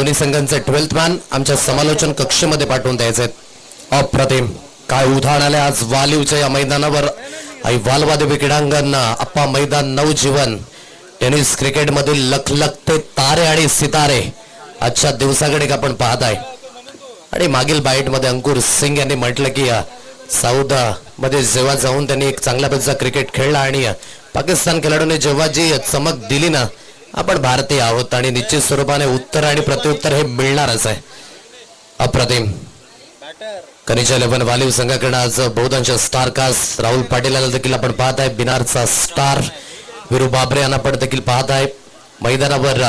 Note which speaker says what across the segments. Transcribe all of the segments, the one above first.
Speaker 1: दोन्ही संघांचे 12th man आमच्या समालोचन कक्षेमध्ये पाठवून द्यायचे. अप्रतिम काय उधाण आले आज वालीवच्या या मैदानावर. आई वालवादेवी क्रीडांगण अप्पा मैदान नवजीवन टेनिस क्रिकेट मधील लखलखते तारे आणि सितारे आजच्या दिवसाकडे आपण पाहत आहे. आणि मागील बाईट मध्ये अंकुर सिंग यांनी म्हटलं की साऊथ मध्ये जेव्हा जाऊन त्यांनी एक चांगल्या पद्धतीचा क्रिकेट खेळला आणि पाकिस्तान खेळाडूने जेव्हा जी चमक दिली ना, आपण भारतीय आहोत आणि निश्चित स्वरूपाने उत्तर आणि प्रत्युत्तर हे मिळणारच आहे. अप्रतिम कनिचा 11 वालीव संघाकडे आज बहुतांश स्टार कास्ट राहुल पाटील याला देखील आपण पाहत आहे. बिनारचा स्टार विरू बाबरे यांना पण देखील पाहत आहे मैदानावर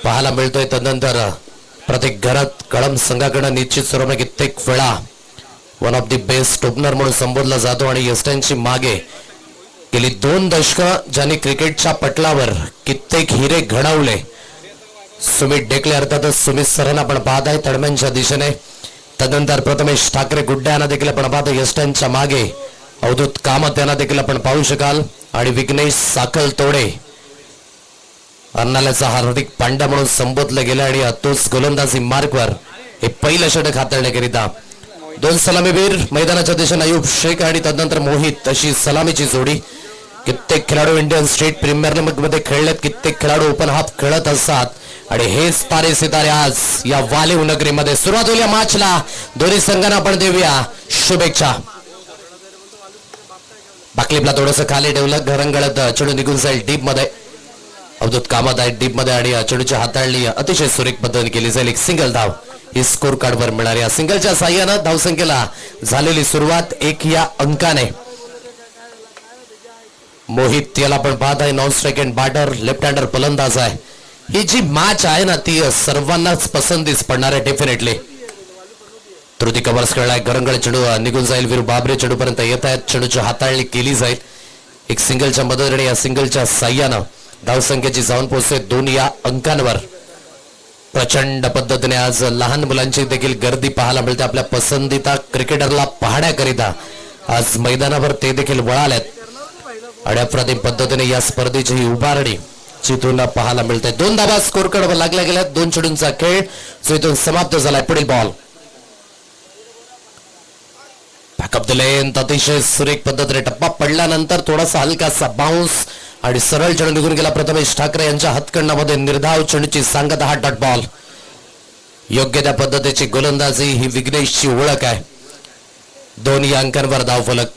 Speaker 1: पाहायला मिळतोय. तदनंतर प्रत्येक घरात कळम संघाकडे निश्चित स्वरूपाने कित्येक वेळा one of the best opener म्हणून संबोधला जातो आणि यस्टनची मागे गेली 2 दशकं ज्यांनी क्रिकेटच्या पटलावर कित्येक हिरे घडवले सुमित डेकले अर्थातच सुमित सरांना आपण पाहत आहे तडम्यांच्या दिशेने. तदनंतर प्रथमेश ठाकरे गुड्डे यांना देखील आपण पाहतो यस्टनच्या मागे. अवधूत कामत यांना देखील आपण पाहू शकाल आणि विघ्नेश साखल तोडे अर्नाल्याचा हार्दिक पांड्या म्हणून संबोधलं गेलं आणि तोच गोलंदाजी मार्कवर हे पहिलं षटक हाताळण्याकरिता 2 सलामीवीर मैदानाच्या दिशेने अयूब शेख आणि तदनंतर मोहित अशी सलामीची जोडी. कित्येक खेळाडू इंडियन स्टेट प्रीमियर लीग मध्ये खेळलेत, कित्येक खेळाडू ओपन हाफ खेळत असतात आणि हेच तारे सितारे आज या वालीव नगरीमध्ये. सुरुवात होईल या मॅचला. दोन्ही संघांना आपण देऊया शुभेच्छा. बाकलीपला थोडंसं खाली ठेवलं, घरंगळत चेंडू निघून जाईल डीप मध्ये. अवधूत कामत आहे डीप मध्ये आणि चेंडूची हाताळणी अतिशय सुरेख पद्धतीने केली जाईल. एक सिंगल धाव ही स्कोर कार्ड वर मिळणार. या सिंगलच्या साह्यानं धावसंख्येला झालेली सुरुवात 1 या अंकाने. मोहित याला आपण पाहत आहे non strike end batter left hander फलंदाज आहे. ही जी मॅच आहे ना ती सर्वांनाच पसंतीस पडणार आहे डेफिनेटली. तृती कव्हर्स खेळलाय घरंगळ चेंडू निघून जाईल. वीरू बाबरे चेंडू पर्यंत येत आहेत. चेंडूची हाताळणी केली जाईल. एक सिंगलच्या मदतीने या सिंगलच्या साह्यानं धावसंख्येची जाऊन पोहोचते 2 या अंकांवर. प्रचंड पद्धतीने आज लहान मुलांची देखील गर्दी पाहायला मिळते आपल्या पसंतीचा क्रिकेटरला पाहण्याकरिता. आज मैदानावर ते देखील वळालेत आणि अप्रतिम पद्धतीने या स्पर्धेची ही उभारणी जिथून पाहायला मिळते. 2 धावा स्कोर कार्डवर लागल्या गेल्या. 2 चेंडूंचा खेळ जो इथून समाप्त झालाय. पुढील बॉल बॅकअप द लेन अतिशय सुरेख पद्धतीने टप्पा पडल्यानंतर थोडासा हलकासा बाउन्स आणि सरळ चेंडू निघून गेला. प्रथमेश ठाकरे यांच्या हातकंडामध्ये निर्धाव चेंडूची सांगत हा डॉट बॉल. योग्य त्या पद्धतीची गोलंदाजी ही विघ्नेशची ओळख आहे. 2 या अंकांवर धाव फलक.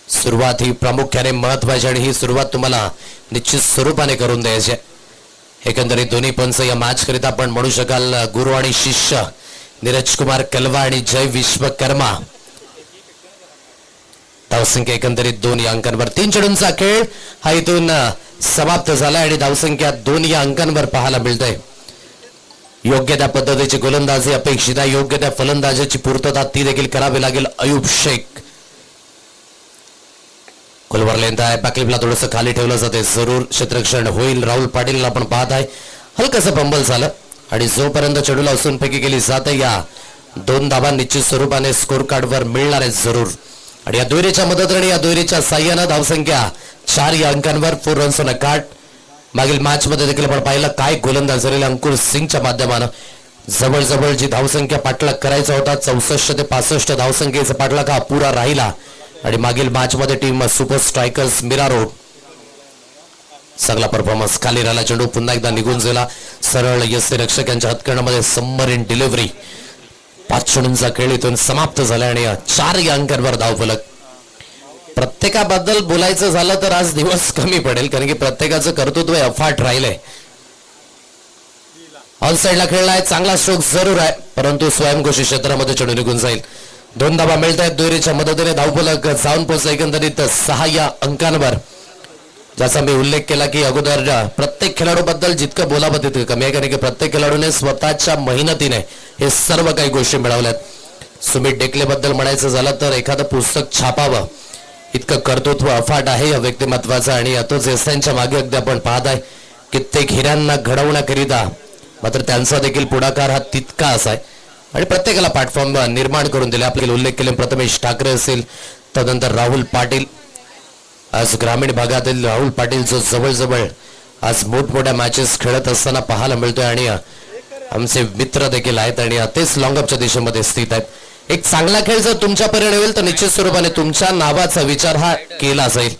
Speaker 1: सुरुवात ही प्रामुख्याने महत्वाची आणि ही सुरुवात तुम्हाला निश्चित स्वरूपाने करून द्यायची. एकंदरीत दोन्ही पंच या मॅच करिता आपण म्हणू शकाल गुरु आणि शिष्य नीरज कुमार कलवा आणि जय विश्वकर्मा. धावसंख्या एकंदरीत 2 या अंकांवर. 3 चेंडूंचा खेळ हा इथून समाप्त झाला आणि धावसंख्या 2 या अंकांवर पाहायला मिळते. योग्य त्या पद्धतीची गोलंदाजी अपेक्षित आहे. योग्य त्या फलंदाजीची पूर्तता ती देखील करावी लागेल. अयूब शेख खोलवर लेंथ आहे. बॅकलिपला थोडंसं खाली ठेवलं जाते. जरूर क्षेत्ररक्षण होईल. राहुल पाटील आपण पाहत आहे हलकसं फंबल झालं आणि जोपर्यंत चेंडूला उसूनफेकी केली जाते या 2 धावा निश्चित स्वरूपाने स्कोर कार्डवर मिळणार आहेत जरूर. आणि या दुहेरीच्या मदतीने या दुहेरीच्या साह्यानं धावसंख्या 4 या अंकांवर 4 रन्स ऑन अ कार्ड. मागील मॅच मध्ये देखील आपण पाहिलं काय गोलंदाज झालेल्या अंकुर सिंगच्या माध्यमानं जवळजवळ जी धावसंख्या पाठलाग करायचा होता 64 ते 65 धावसंख्येचा पाठलाग हा पुरा राहिला. आणि मागील मॅच मध्ये team super strikers Mira road चांगला परफॉर्मन्स. खाली राहिला चेंडू पुन्हा एकदा निघून गेला. सरळ यस्य रक्षक यांच्या हातकंडामध्ये सबमरीन डिलिव्हरी. 5 चेंडूंचा खेळ इथून समाप्त झाला आणि 4 या अंकांवर धाव फलक. प्रत्येकाबद्दल बोलायचं झालं तर आज दिवस कमी पडेल कारण की प्रत्येकाचं कर्तृत्व अफाट राहिलंय. ऑन साइडला खेळलाय चांगला स्ट्रोक जरूर आहे परंतु स्वयंघोषित क्षेत्रामध्ये चेंडू निघून जाईल. 2 धावा मिळत आहेत. दुहेरीच्या मदतीने धावफलक जाऊन पोहोचला एकंदरीत 6 या अंकांवर. ज्याचा मी उल्लेख केला की अगोदर प्रत्येक खेळाडूबद्दल जितकं बोलावं तितकं कमी आहे कारण की प्रत्येक खेळाडूने स्वतःच्या मेहनतीने हे सर्व काही गोष्टी मिळवल्यात. सुमित डेकले बद्दल म्हणायचं झालं तर एखादं पुस्तक छापावं इतकं कर्तृत्व अफाट आहे या व्यक्तिमत्वाचं आणि तोच एसएनच्या मागे अगदी आपण पाहत आहे कित्येक हिऱ्यांना घडवण्याकरिता मात्र त्यांचा देखील पुढाकार हा तितका असा आहे आणि प्रत्येकाला प्लॅटफॉर्म निर्माण करून दिले. आपल्याला उल्लेख केले प्रथमेश ठाकरे असेल तदनंतर राहुल पाटील. आज ग्रामीण भागातील राहुल पाटील जो जवळजवळ आज मोठमोठ्या मॅचेस खेळत असताना पाहायला मिळतोय आणि आमचे मित्र देखील आहेत आणि तेच लॉंगअपच्या दिशेमध्ये स्थित आहेत. एक चांगला खेळ जर तुमच्यापर्यंत येईल तर निश्चित स्वरूपाने तुमच्या नावाचा विचार हा केला जाईल.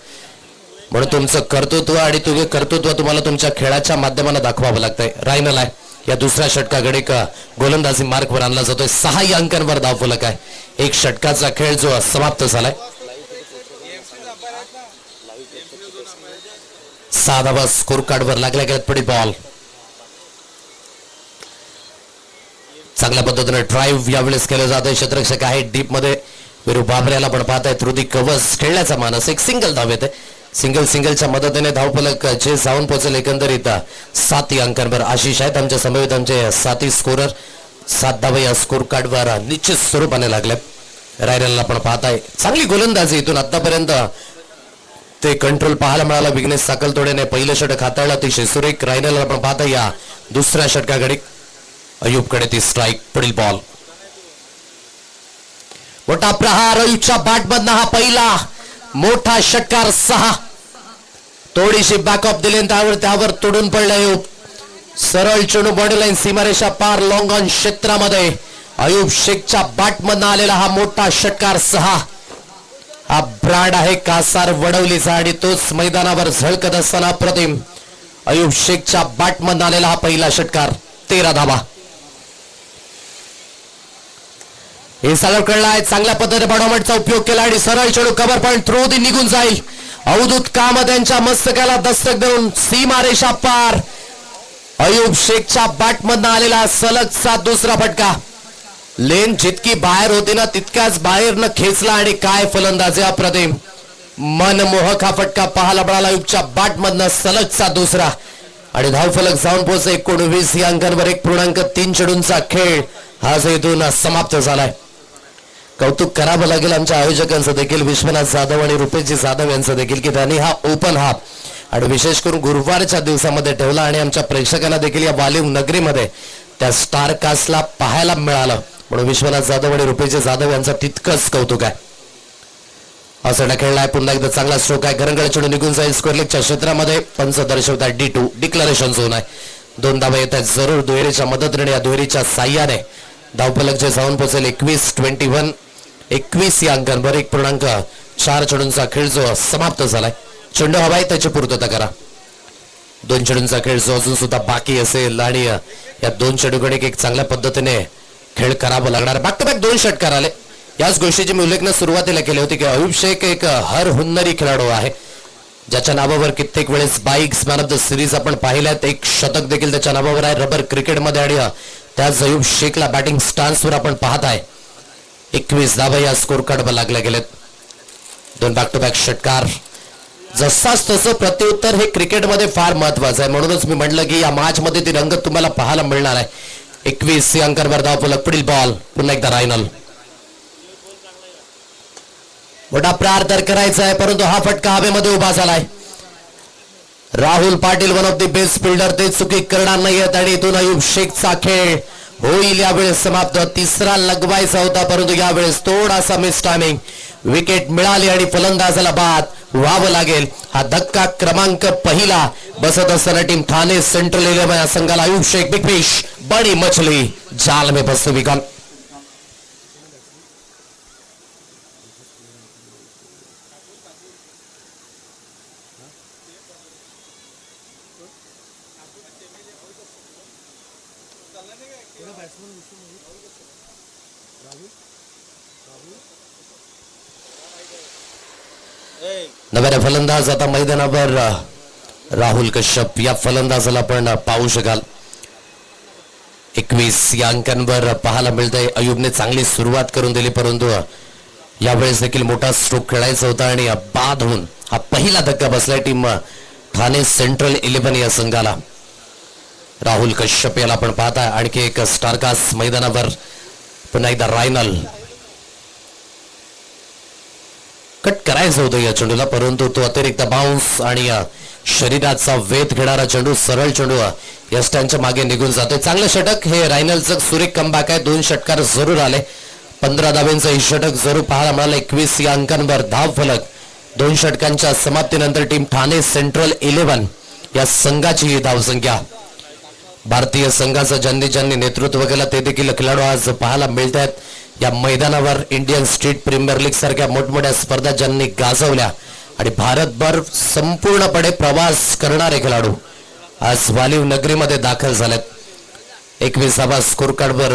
Speaker 1: म्हणून तुमचं कर्तृत्व आणि तुम्ही कर्तृत्व तुम्हाला तुमच्या खेळाच्या माध्यमाने दाखवावं लागतंय. रायनल आहे या दुसऱ्या षटकाकडे गोलंदाजी मार्कवर आणला जातोय. 6 अंकांवर धावफलक आहे. एक षटकाचा खेळ जो समाप्त झालाय. 6 धावा स्कोर कार्डवर लागल्या गेल्यात. पुढील बॉल चांगल्या पद्धतीने ड्राईव्ह यावेळेस केलं जातंय. क्षेत्ररक्षक आहे डीप मध्ये विरू बाबऱ्याला पण पाहताय. ऋतिक कवच खेळण्याचा मानस. एक सिंगल धाव येते. सिंगलच्या मदतीने धावफलक जे जाऊन पोहोचेल एकंदरीत 7 अंकांवर. आशिष आहेत आमच्या समवेत आमचे 7 स्कोरर. 7 धावा या स्कोर कार्डवर निश्चित स्वरूपाने लागले. रायनलला पण पाहताय चांगली गोलंदाजी इथून आतापर्यंत ते कंट्रोल पाहायला मिळाला. विघ्नेश साकलतोडेने पहिलं षटक हाताळलं अतिशय सुरेख. रायनलला पण पाहता या दुसऱ्या षटकाकडे अयुबकडे ती स्ट्राईक. पुढील बॉल मोठा प्रहार अयुबच्या बॅटमधनं. हा पहिला मोठा षटकार. 6 थोडीशी बॅकअप दिली त्यावर तोडून पडलं अयुब. सरळ चेंडू बॉडीलाईन सीमारेषा पार लॉंग ऑन क्षेत्रामध्ये अयुब शेखच्या बॅटमधनं आलेला हा मोठा षटकार. 6 हा ब्रँड आहे कासार वडवलीचा आणि तोच मैदानावर झळकत असताना प्रतिम अयुब शेखच्या बॅटमधनं आलेला हा पहिला षटकार. 13 धावा. हे सगळं कळलं आहे. चांगल्या पद्धतीने बॉडोमेटचा उपयोग केला आणि सरळ चेंडू कव्हर पॉइंट थ्रू दी निघून जाईल. अवधूत कामत यांच्या मस्तकाला दस्तक देऊन सीमारेषा पार अयुब शेखच्या बॅटमधनं आलेला सलगचा दुसरा फटका. लेन जितकी बाहेर होती ना तितक्याच बाहेरनं खेचला आणि काय फलंदाजी अप्रतिम. मनमोहक हा फटका पाहायला मिळाला अयुबच्या बॅटमधनं. सलगचा दुसरा आणि धावफलक जाऊन पोहोचले 19 या अंकांवर. 1.3 चेंडूंचा खेळ हा जो इथून समाप्त झालाय. कौतुक करावं लागेल आमच्या आयोजकांचं देखील, विश्वनाथ जाधव आणि रुपेशजी जाधव यांचं देखील, की त्यांनी हा ओपन हाफ आणि विशेष करून गुरुवारच्या दिवसामध्ये ठेवला आणि आमच्या प्रेक्षकांना देखील या वालिव नगरीमध्ये त्या स्टार कास्टला पाहायला मिळालं. म्हणून विश्वनाथ जाधव आणि रुपेशजी जाधव यांचं तितकंच कौतुक आहे. असं खेळलाय. पुन्हा एकदा चांगला स्ट्रोक आहे. घरंगळ चेंडू निघून जाईल स्क्वेअरलेगच्या क्षेत्रामध्ये. पंच दर्शवतात D2 डिक्लरेशन झोन आहे. 2 धावा येत आहेत जरूर दुहेरीच्या मदतीने. या दुहेरीच्या साह्याने धावफलक जे जाऊन पोहोचेल 21-21. 21 या अंकांवर. 1.4 चेंडूंचा खेळ जो समाप्त झालाय. चेंडू हवा आहे त्याची पूर्तता करा. 2 चेंडूंचा खेळ जो अजून सुद्धा बाकी असेल आणि या 2 चेंडूकडे एक चांगल्या पद्धतीने खेळ करावा लागणार. बॅक टू बॅक 2 षटकार आले. याच गोष्टीची मी उल्लेख सुरुवातीला केली होती की अयुब शेख एक हर हुन्नरी खेळाडू आहे ज्याच्या नावावर कित्येक वेळेस bikes man of the series आपण पाहिल्यात. एक शतक देखील त्याच्या नावावर आहे रबर क्रिकेटमध्ये आणि त्याच अयुब शेखला बॅटिंग स्टान्सवर आपण पाहत आहे. 21 धावा या स्कोर कार्डवर लागल्या गेलेत. 2 बॅक टू बॅक षटकार. जसाच तसं प्रत्युत्तर हे क्रिकेटमध्ये फार महत्वाचं आहे. म्हणूनच मी म्हटलं की या मॅच मध्ये ती रंगत तुम्हाला पाहायला मिळणार आहे. 21 या अंकांवर धावफलक. पुढील बॉल पुन्हा एकदा रायनल. मोठा प्रहार तर करायचा आहे परंतु हा फटका हवेमध्ये उभा झालाय. Rahul Patil one of the best fielder ते चुकी करणार नाहीयेत आणि इथून अयुब शेखचा खेळ होईल यावेळेस समाप्त. तिसरा लगवायचा होता परंतु यावेळेस थोडासा मिस टायमिंग. विकेट मिळाली आणि फलंदाजाला बाद व्हावं लागेल. हा धक्का क्रमांक पहिला बसत असताना टीम ठाणे सेंट्रल 11 या संघाला अयुब शेख बिग फिश बडी मछली जाल में फंसे विकन. नव्याने फलंदाज आता मैदानावर राहुल कश्यप या फलंदाजाला पण पाहू शकाल. 21 या अंकांवर पाहायला मिळतंय. अयुबने चांगली सुरुवात करून दिली परंतु यावेळेस देखील मोठा स्ट्रोक खेळायचा होता आणि बाद होऊन हा पहिला धक्का बसलाय टीम ठाणे सेंट्रल 11 या संघाला. राहुल कश्यप याला आपण पाहताय. आणखी एक स्टारकास्ट मैदानावर. पुन्हा एकदा रायनल. कट करायचं होतं या चेंडूला परंतु तो अतिरिक्त बाउन्स आणि शरीराचा वेध घेणारा चेंडू सरळ चेंडू या स्टँडच्या मागे निघून जातोय. चांगलं षटक हे रायनलचं सुरेख कमबॅक आहे. 2 षटकार जरूर आले. 15 धाब्यांचं हे षटक जरूर पाहायला मिळालं. 21 या अंकांवर धाव फलक. 2 षटकांच्या समाप्तीनंतर टीम ठाणे सेंट्रल 11 या संघाची धावसंख्या. भारतीय संघाचं ज्यांनी नेतृत्व केलं ते देखील खेळाडू आज पाहायला मिळत आहेत या मैदानावर. इंडियन स्टेट प्रीमियर लीग सारख्या मोठमोठ्या स्पर्धा ज्यांनी गाजवल्या आणि भारतभर संपूर्णपणे प्रवास करणारे खेळाडू आज वालीव नगरीमध्ये दाखल झालेत. 21वा स्कोर कार्डवर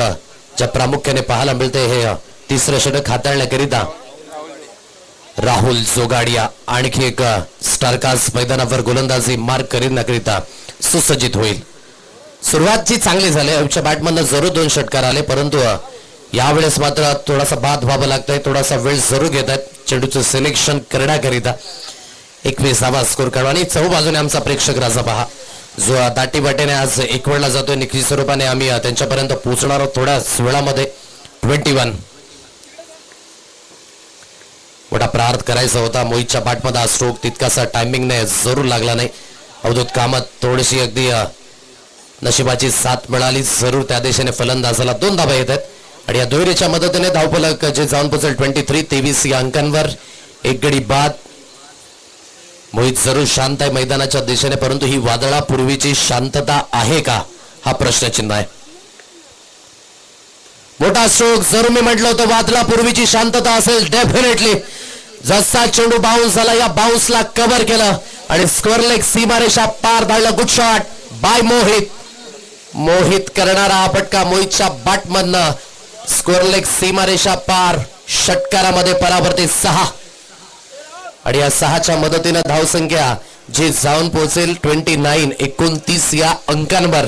Speaker 1: ज्या प्रामुख्याने पाहायला मिळते हे तिसरं षटक हाताळण्याकरिता राहुल जोगाडिया आणखी एक स्टारकास्ट मैदानावर गोलंदाजी मार्क करण्याकरिता सुसज्जित होईल. सुरुवातची चांगली झाली. आमच्या बॅटमधनं जरूर 2 षटकार आले परंतु यावेळेस मात्र थोडासा बाद व्हावा लागतोय. थोडासा वेळ जरूर घेत आहेत चेंडूचं सिलेक्शन करण्याकरिता. 21वा स्कोर कार्ड आणि चहूबाजूने आमचा प्रेक्षक राजा पहा जो दाटीवाटेने आज एकवडला जातोय. निश्चित स्वरूपाने आम्ही त्यांच्यापर्यंत पोहोचणार आहोत थोड्याच वेळामध्ये. 21 मोठा प्रार्थ करायचा होता. मोहितच्या बॅटमध्ये हा स्ट्रोक तितकासा टायमिंगने जरूर लागला नाही. अवधूत कामत थोडीशी अगदी नशिबाची साथ मिळाली जरूर. त्या दिशेने फलंदाजाला 2 धावा येत आहेत आणि या दुहेरीच्या मदतीने धावफलक जे जाऊन पोहोचेल 23 या अंकांवर. 1 गडी बाद. मोहित जरूर शांत आहे मैदानाच्या दिशेने परंतु ही वादळापूर्वीची शांतता आहे का हा प्रश्नचिन्ह आहे. मोठा स्ट्रोक जरूर मी म्हटलं होतं वादळापूर्वीची शांतता असेल डेफिनेटली. जसा चेंडू बाउन्स झाला या बाउन्सला कव्हर केलं आणि स्क्वेअर लेग सीमारेषा पार धाडलं. Good shot bye Mohit. Mohit करणारा हा फटका मोहितच्या बॅटमधनं स्क्वेअर लेग सीमारेषा पार. षटकारामध्ये परावर्तित 6 आणि या 6च्या मदतीनं धावसंख्या जी जाऊन पोहोचेल 29 या अंकांवर.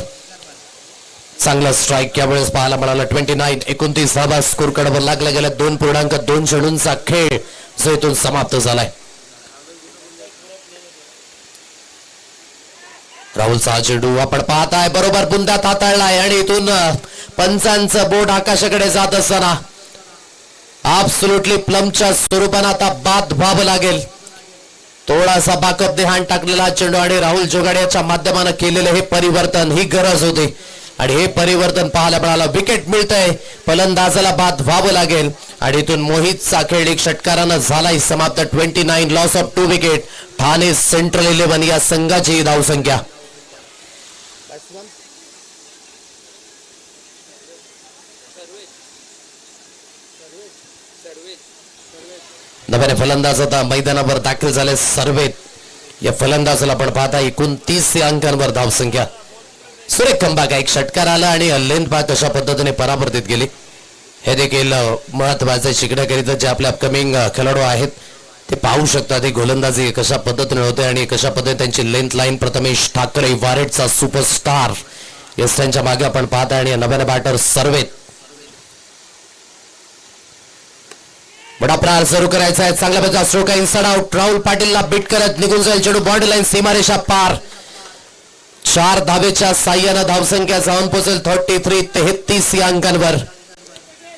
Speaker 1: चांगला स्ट्राईक यावेळेस पाहायला मिळाला. 29 धावा स्कोर कार्डवर लागल्या गेल्या. 2.2 चेंडूंचा खेळ जो इथून समाप्त झालाय. राहुलचा चेंडू आपण पाहताय बरोबर बुंद्यात हाताळलाय आणि इथून पंचांचं बोट आकाशाकडे जात असताना ऍब्सोल्युटली प्लमच्या स्वरूपाने आता बाद व्हावं लागेल. थोडासा बाकअप देहान टाकलेला चेंडू आणि राहुल जोगाडियाच्या माध्यमाने केलेलं हे परिवर्तन ही गरज होती आणि हे परिवर्तन पाहायला मिळालं. विकेट मिळतंय. फलंदाजाला बाद व्हावं लागेल आणि इथून मोहितचा खेळ 1 षटकारानं झालाय समाप्त. 29 loss of 2 wicket. Thane central 11 या संघाची धावसंख्या. नव्याने फलंदाज आता मैदानावर दाखल झाले. सर्वेत या फलंदाजाला आपण पाहता 29 अंकांवर धावसंख्या. सुरेख कंबाक. 1 षटकार आला आणि लेंथ पहा कशा पद्धतीने परावर्तित गेली. हे देखील महत्वाचे शिकण्याकरिता जे आपले अपकमिंग खेळाडू आहेत ते पाहू शकतात ही गोलंदाजी कशा पद्धतीने होते आणि कशा पद्धतीने त्यांची लेंथ लाईन. प्रथमेश ठाकरे वारेटचा सुपरस्टार यस त्यांच्या मागे आपण पाहता आणि नव्याने बॅटर सर्वेत. बडा प्रहार सुरू करायचा आहे. चांगल्या प्रकारचा स्ट्रोक आहे. Inside out. राहुल पाटीलला बीट करत निघून जाईल चेंडू. बॉडी लाईन सीमारेषा पार. 4 धावेच्या साह्यानं धावसंख्या जाऊन पोहोचेल 33 या अंकांवर.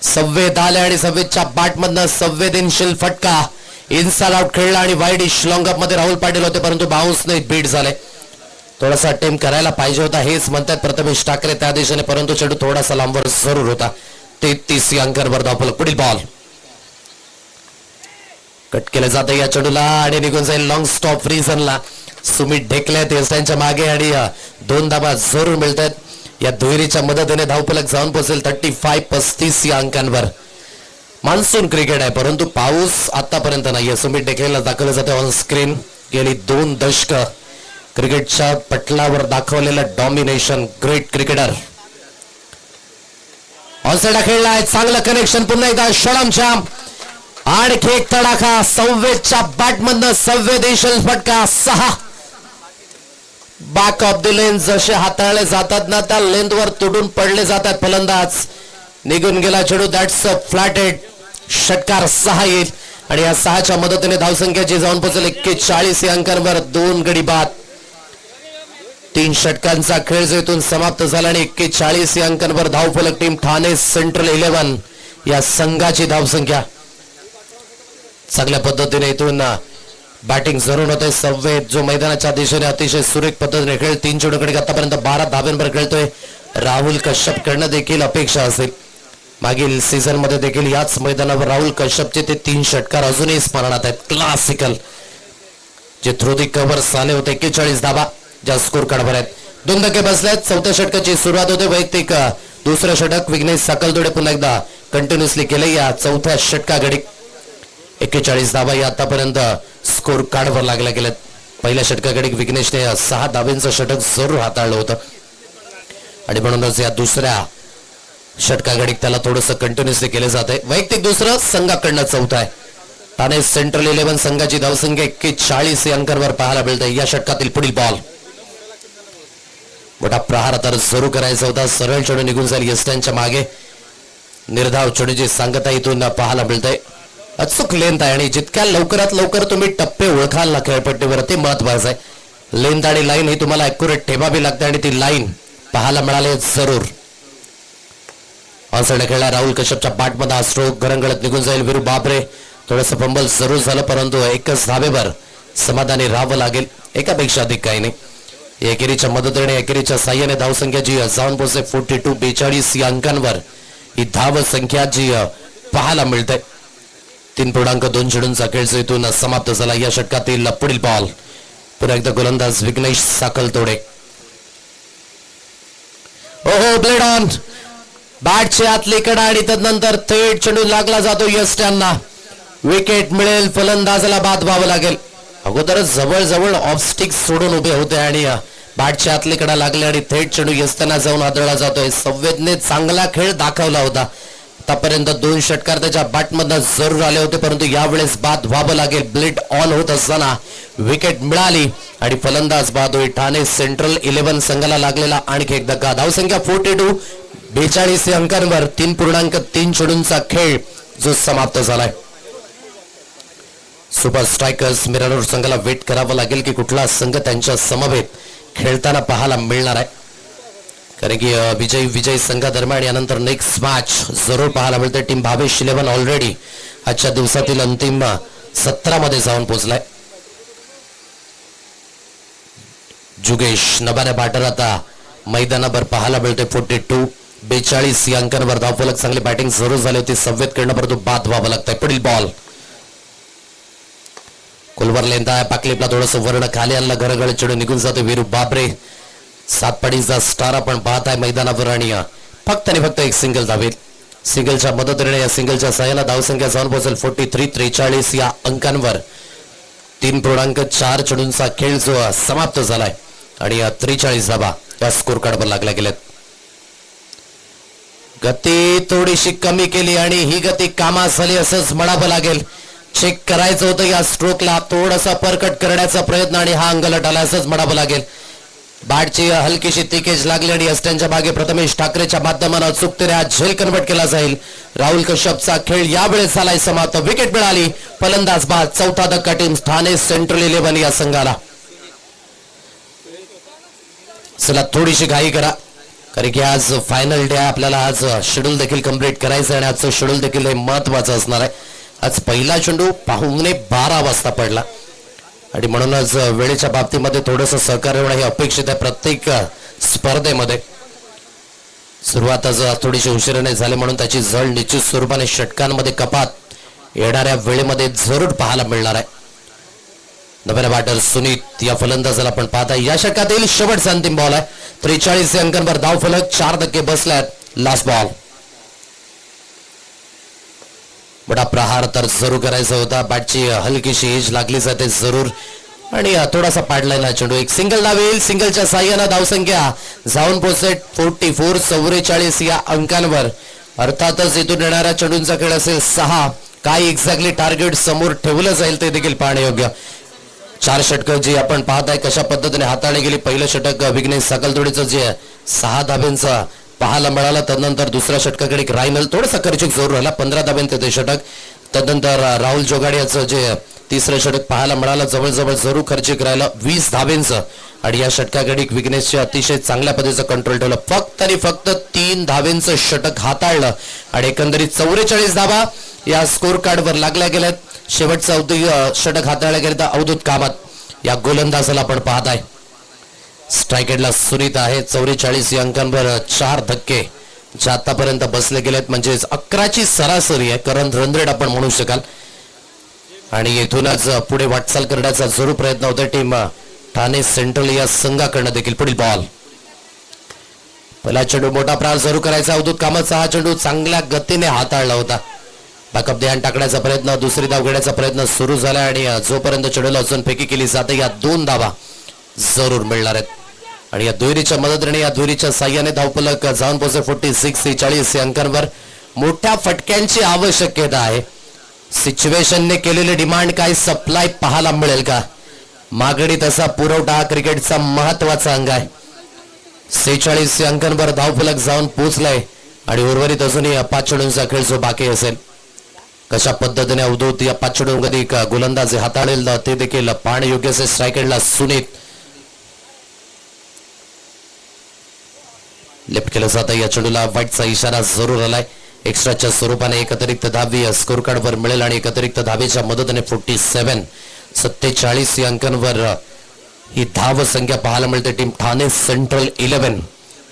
Speaker 1: संवेद आले आणि संवेदच्या बॅटमधनं संवेदनशील फटका. इनसाइड आउट खेळला आणि वाईड इश लॉंग अप मध्ये राहुल पाटील होते परंतु बाउन्सने बीट झाले. थोडासा अटेम्प्ट करायला पाहिजे होता हेच म्हणतात प्रथमेश ठाकरे त्या दिशेने परंतु चेंडू थोडासा लांबवर जरूर होता. 33 या अंकांवर धावफलक. पुढील बॉल कट केलं जातं या चेंडूला आणि निघून जाईल लॉंग स्टॉप रिझनला. सुमित ढेकले त्यांच्या मागे आणि 2 धावा जरूर मिळत आहेत. या दुहेरीच्या मदतीने धावफलक जाऊन पोहोचेल 35 या अंकांवर. मान्सून क्रिकेट आहे परंतु पाऊस आतापर्यंत नाहीये. सुमित ढेकलेला दाखवलं जाते ऑन स्क्रीन. गेली 2 दशक क्रिकेटच्या पटलावर दाखवलेलं डॉमिनेशन. Great cricketer. ऑनसाइड खेळला आहे. चांगलं कनेक्शन. पुन्हा एकदा शॉटच्या आणखी एक तडाखा. संवेदच्या बॅटमधनं संवेदनशील फटका. 6 बॅक ऑफ द लेन जसे हाताळले जातात ना त्या लेंथवर तुटून पडले जातात फलंदाज. निघून गेला चेंडू. That's a flatted. षटकार 6 येईल आणि या 6च्या मदतीने धावसंख्याची जाऊन पोहोचेल 41 या अंकांवर. 2 गडी बाद. 3 षटकांचा खेळ जो इथून समाप्त झाला आणि 41 या अंकांवर धावफलक. टीम ठाणे सेंट्रल 11 या संघाची धावसंख्या. चांगल्या पद्धतीने इथून बॅटिंग जरूर होते. संवेद जो मैदानाच्या दिशेने अतिशय सुरेख पद्धतीने खेळ. 3 चेंडूकडे आतापर्यंत 12 धाब्यांवर खेळतोय. राहुल कश्यप कडनं देखील अपेक्षा असेल. मागील सीझन मध्ये देखील याच मैदानावर राहुल कश्यपचे ते 3 षटकार अजूनही स्मरणात आहेत. क्लासिकल जे थ्रू दी कव्हर्स आले होते. 41 धाबा ज्या स्कोर कार्डवर आहेत. 2 धक्के बसलेत. चौथ्या षटकाची सुरुवात होते. वैयक्तिक दुसरं षटक विघ्नेश साकलतोडे पुन्हा एकदा कंटिन्युअसली केले. या चौथ्या षटकाकडे 41 धावा या आतापर्यंत स्कोर कार्डवर लागल्या गेल्यात. पहिल्या षटकाकडे विघ्नेशने 6 धावांचं षटक जरूर हाताळलं होतं आणि म्हणूनच या दुसऱ्या षटकाकडे त्याला थोडंसं कंटिन्युअसली केलं जाते. वैयक्तिक दुसरं संघाकडनं चौथं आहे. ठाणे सेंट्रल 11 संघाची धावसंख्या 41 या अंकांवर पाहायला मिळते. या षटकातील पुढील बॉल मोठा प्रहार तर सुरू करायचा होता. सरळ चेंडू निघून जाईल यस्ट्यांच्या मागे. निर्धाव चेंडूची सांगता इथून पाहायला मिळते. अचूक लेंथ आहे आणि जितक्या लवकरात लवकर तुम्ही टप्पे ओळखाल ना खेळपट्टीवर ते महत्वाचं आहे. लेंथ आणि लाईन ही तुम्हाला ॲक्युरेट ठेवावी लागते आणि ती लाईन पाहायला मिळाले जरूर. ऑनसाइड खेळला राहुल कश्यपच्या बॅटमध्ये हा स्ट्रोक गरंगळत निघून जाईल. वीरू बापरे थोडंसं फंबल जरूर झालं परंतु एकच धावेवर समाधानी राहावं लागेल. एकापेक्षा अधिक काही नाही. एकेरीच्या मदतीने एकेरीच्या साह्याने धावसंख्या जी जाऊन पोहोचते 42 42 या अंकांवर ही धाव संख्या जी पाहायला मिळते. 3.2 चेंडूंचा खेळ इथून समाप्त झाला. या षटकातील पुढील बॉल पुन्हा एकदा गोलंदाज विघ्नेश साकलतोडे. ओहो ब्लेड ऑन बॅटची आतली कडा आणि त्यानंतर थेट चेंडू लागला जातो यस्ट्यांना. विकेट मिळेल. फलंदाजाला बाद व्हावं लागेल. अगोदरच जवळ ऑफ स्टिक सोडून उभे होते आणि बॅटच्या आतली कडा लागले आणि थेट चेंडू यस्ट्यांना जाऊन आदळला जातोय. संवेदने चांगला खेळ दाखवला होता. आतापर्यंत 2 षटकार त्याच्या बॅटमधनं जरूर आले होते परंतु यावेळेस बाद व्हावं लागेल. ब्लेड ऑन होत असताना विकेट मिळाली आणि फलंदाज बाद होईल. ठाणे सेंट्रल 11 संघाला लागलेला आणखी एक धक्का. धावसंख्या 42 42 अंकांवर 3.3 चेंडूंचा खेळ जो समाप्त झालाय. सुपर स्ट्रायकर्स मिरानोर संघाला वेट करावं लागेल की कुठला संघ त्यांच्या समवेत खेळताना पाहायला मिळणार आहे. कारण की विजयी संघादरम्यान यानंतर नेक्स्ट मॅच जरूर पाहायला मिळते. टीम भावेश 11 ऑलरेडी आजच्या दिवसातील अंतिम 17 मध्ये जाऊन पोहोचलाय. जुगेश नव्याने बॅटर आता मैदानावर पाहायला मिळते. 42 42 या अंकांवर धावफलक. चांगली बॅटिंग जरूर झाली होती. संवेद करणं परंतु बाद व्हावं लागतंय. पुढील बॉल कुलवर लेंदा पाकलिपला थोडंसं वर्ण खाली आणलं. घरगळ चेंडू निघून जातो. वीरू बापरे 7 पडीचा स्टार आपण पाहत आहे मैदानावर आणि फक्त आणि फक्त एक सिंगल धावेल. सिंगलच्या मदतीने या सिंगलच्या सहाय्याला धावसंख्या जाऊन पोहोचेल 43 43 या अंकांवर. 3.4 चेंडूंचा खेळ जो समाप्त झालाय आणि 43 धावा या स्कोर कार्डवर लागल्या गेल्यात. गती थोडीशी कमी केली आणि ही गती कामास झाली असंच म्हणावं लागेल. चेक करायचं होतं या स्ट्रोकला. थोडासा परकट करण्याचा प्रयत्न आणि हा अंगलट आला असंच म्हणावं लागेल. बॅटची हलकीशी तिकेज लागली आणि अस्ट्यांच्या मागे प्रथमेश ठाकरेच्या माध्यमानं चुकतेने हा झेल कन्वर्ट केला जाईल. राहुल कश्यपचा खेळ यावेळेस झालाय समाप्त. विकेट मिळाली. फलंदाज बाद. चौथा धक्का टीम ठाणे सेंट्रल 11 या संघाला. चला थोडीशी घाई करा कारण की आज फायनल डे आहे. आपल्याला आज शेड्यूल देखील कम्प्लीट करायचं आणि आजचं शेड्यूल देखील हे महत्वाचं असणार आहे. आज पहिला चेंडू पाहुणे 12 वाजता पडला आणि म्हणूनच वेळेच्या बाबतीमध्ये थोडंसं सहकार्य होणं हे अपेक्षित आहे प्रत्येक स्पर्धेमध्ये. सुरुवातच थोडीशी उशिराने झाली म्हणून त्याची झळ निश्चित स्वरूपाने षटकांमध्ये कपात येणाऱ्या वेळेमध्ये जरूर पाहायला मिळणार आहे. नव्याने बॅटर सुनीत या फलंदाजाला आपण पाहता. या षटकातील शेवटचा अंतिम बॉल आहे. 43 अंकांवर धावफलक. 4 धक्के बसल्यात. Last ball. मोठा प्रहार तर जरूर करायचा होता. बॅटची हलकीशी एज लागली जाते जरूर आणि थोडासा पाडलाय ना चेंडू. एक सिंगल धावेल. सिंगलच्या साह्यानं धावसंख्या जाऊन पोहोचते 44 44 या अंकांवर. अर्थातच इथून येणाऱ्या चेंडूंचा खेळ असेल 6. काय एक्झॅक्टली टार्गेट समोर ठेवलं जाईल ते देखील पाहणे योग्य. 4 षटकं जी आपण पाहत आहे कशा पद्धतीने हाताळली गेली. पहिलं षटक विघ्नेश साकलतोडेचं जे 6 धाब्यांचा पाहायला मिळाला. तदनंतर दुसऱ्या षटकाकडे रायनल थोडासा खर्चिक जरूर राहिला. 15 धाब्यांचं ते षटक. तदनंतर राहुल जोगाडियाचं जे तिसरं षटक पाहायला मिळालं जवळजवळ जरूर खर्चिक राहिलं 20 धाब्यांचं आणि या षटकाकडे विघ्नेशचे अतिशय चांगल्या पद्धतीचं कंट्रोल ठेवलं. फक्त आणि फक्त 3 धाब्यांचं षटक हाताळलं आणि एकंदरीत 44 धाबा या स्कोर कार्डवर लागल्या गेल्यात. शेवटचं षटक हाताळलं गेलं तर अवधूत कामत या गोलंदाजाला आपण पाहत आहे. स्ट्राईक एंडला सुनीत आहे. 44 या अंकांवर 4 धक्के जे आतापर्यंत बसले गेलेत म्हणजेच 11ची सरासरी आहे. करंट रन रेट आपण म्हणू शकाल आणि येथूनच पुढे वाटचाल करण्याचा जरूर प्रयत्न होतोय टीम ठाणे सेंट्रल या संघाकडनं देखील पुढील बॉल. पहिला चेंडू मोठा प्रहार सुरू करायचा. अवधूत कामतचा हा चेंडू चांगल्या गतीने हाताळला होता. बॅकअप ध्यान टाकण्याचा प्रयत्न, दुसरी धाव घेण्याचा प्रयत्न सुरू झाला आणि जोपर्यंत चेंडूला अजून फेकी केली जाते या 2 धावा जरूर मिळणार आहेत. आणि या दुहेरीच्या मदतीने, या दुहेरीच्या साह्याने धावफलक जाऊन पोहोचेल 46-43 या अंकांवर. मोठ्या फटक्यांची आवश्यकता आहे. सिच्युएशनने केलेले डिमांड काय सप्लाय पाहायला मिळेल का? मागणी तसा पुरवठा हा क्रिकेटचा महत्वाचा अंग आहे. 46 या अंकांवर धावफलक जाऊन पोहोचलाय आणि उर्वरित अजूनही 5 चेंडूंचा खेळ जो बाकी असेल. कशा पद्धतीने अवधूत या 5 चेंडूंमध्ये गोलंदाजी हाताळेल ते देखील पाहणे योग्य असे. स्ट्राईक एंडला सुनीत लेफ्ट केलं जातं. या चेंडूला वाईटचा इशारा जरूर आलाय. एक्स्ट्राच्या स्वरूपाने एक अतिरिक्त धावी स्कोर कार्डवर मिळेल आणि एक अतिरिक्त धावेच्या मदतीने 47 या अंकांवर ही धाव संख्या पाहायला मिळते. टीम ठाणे सेंट्रल 11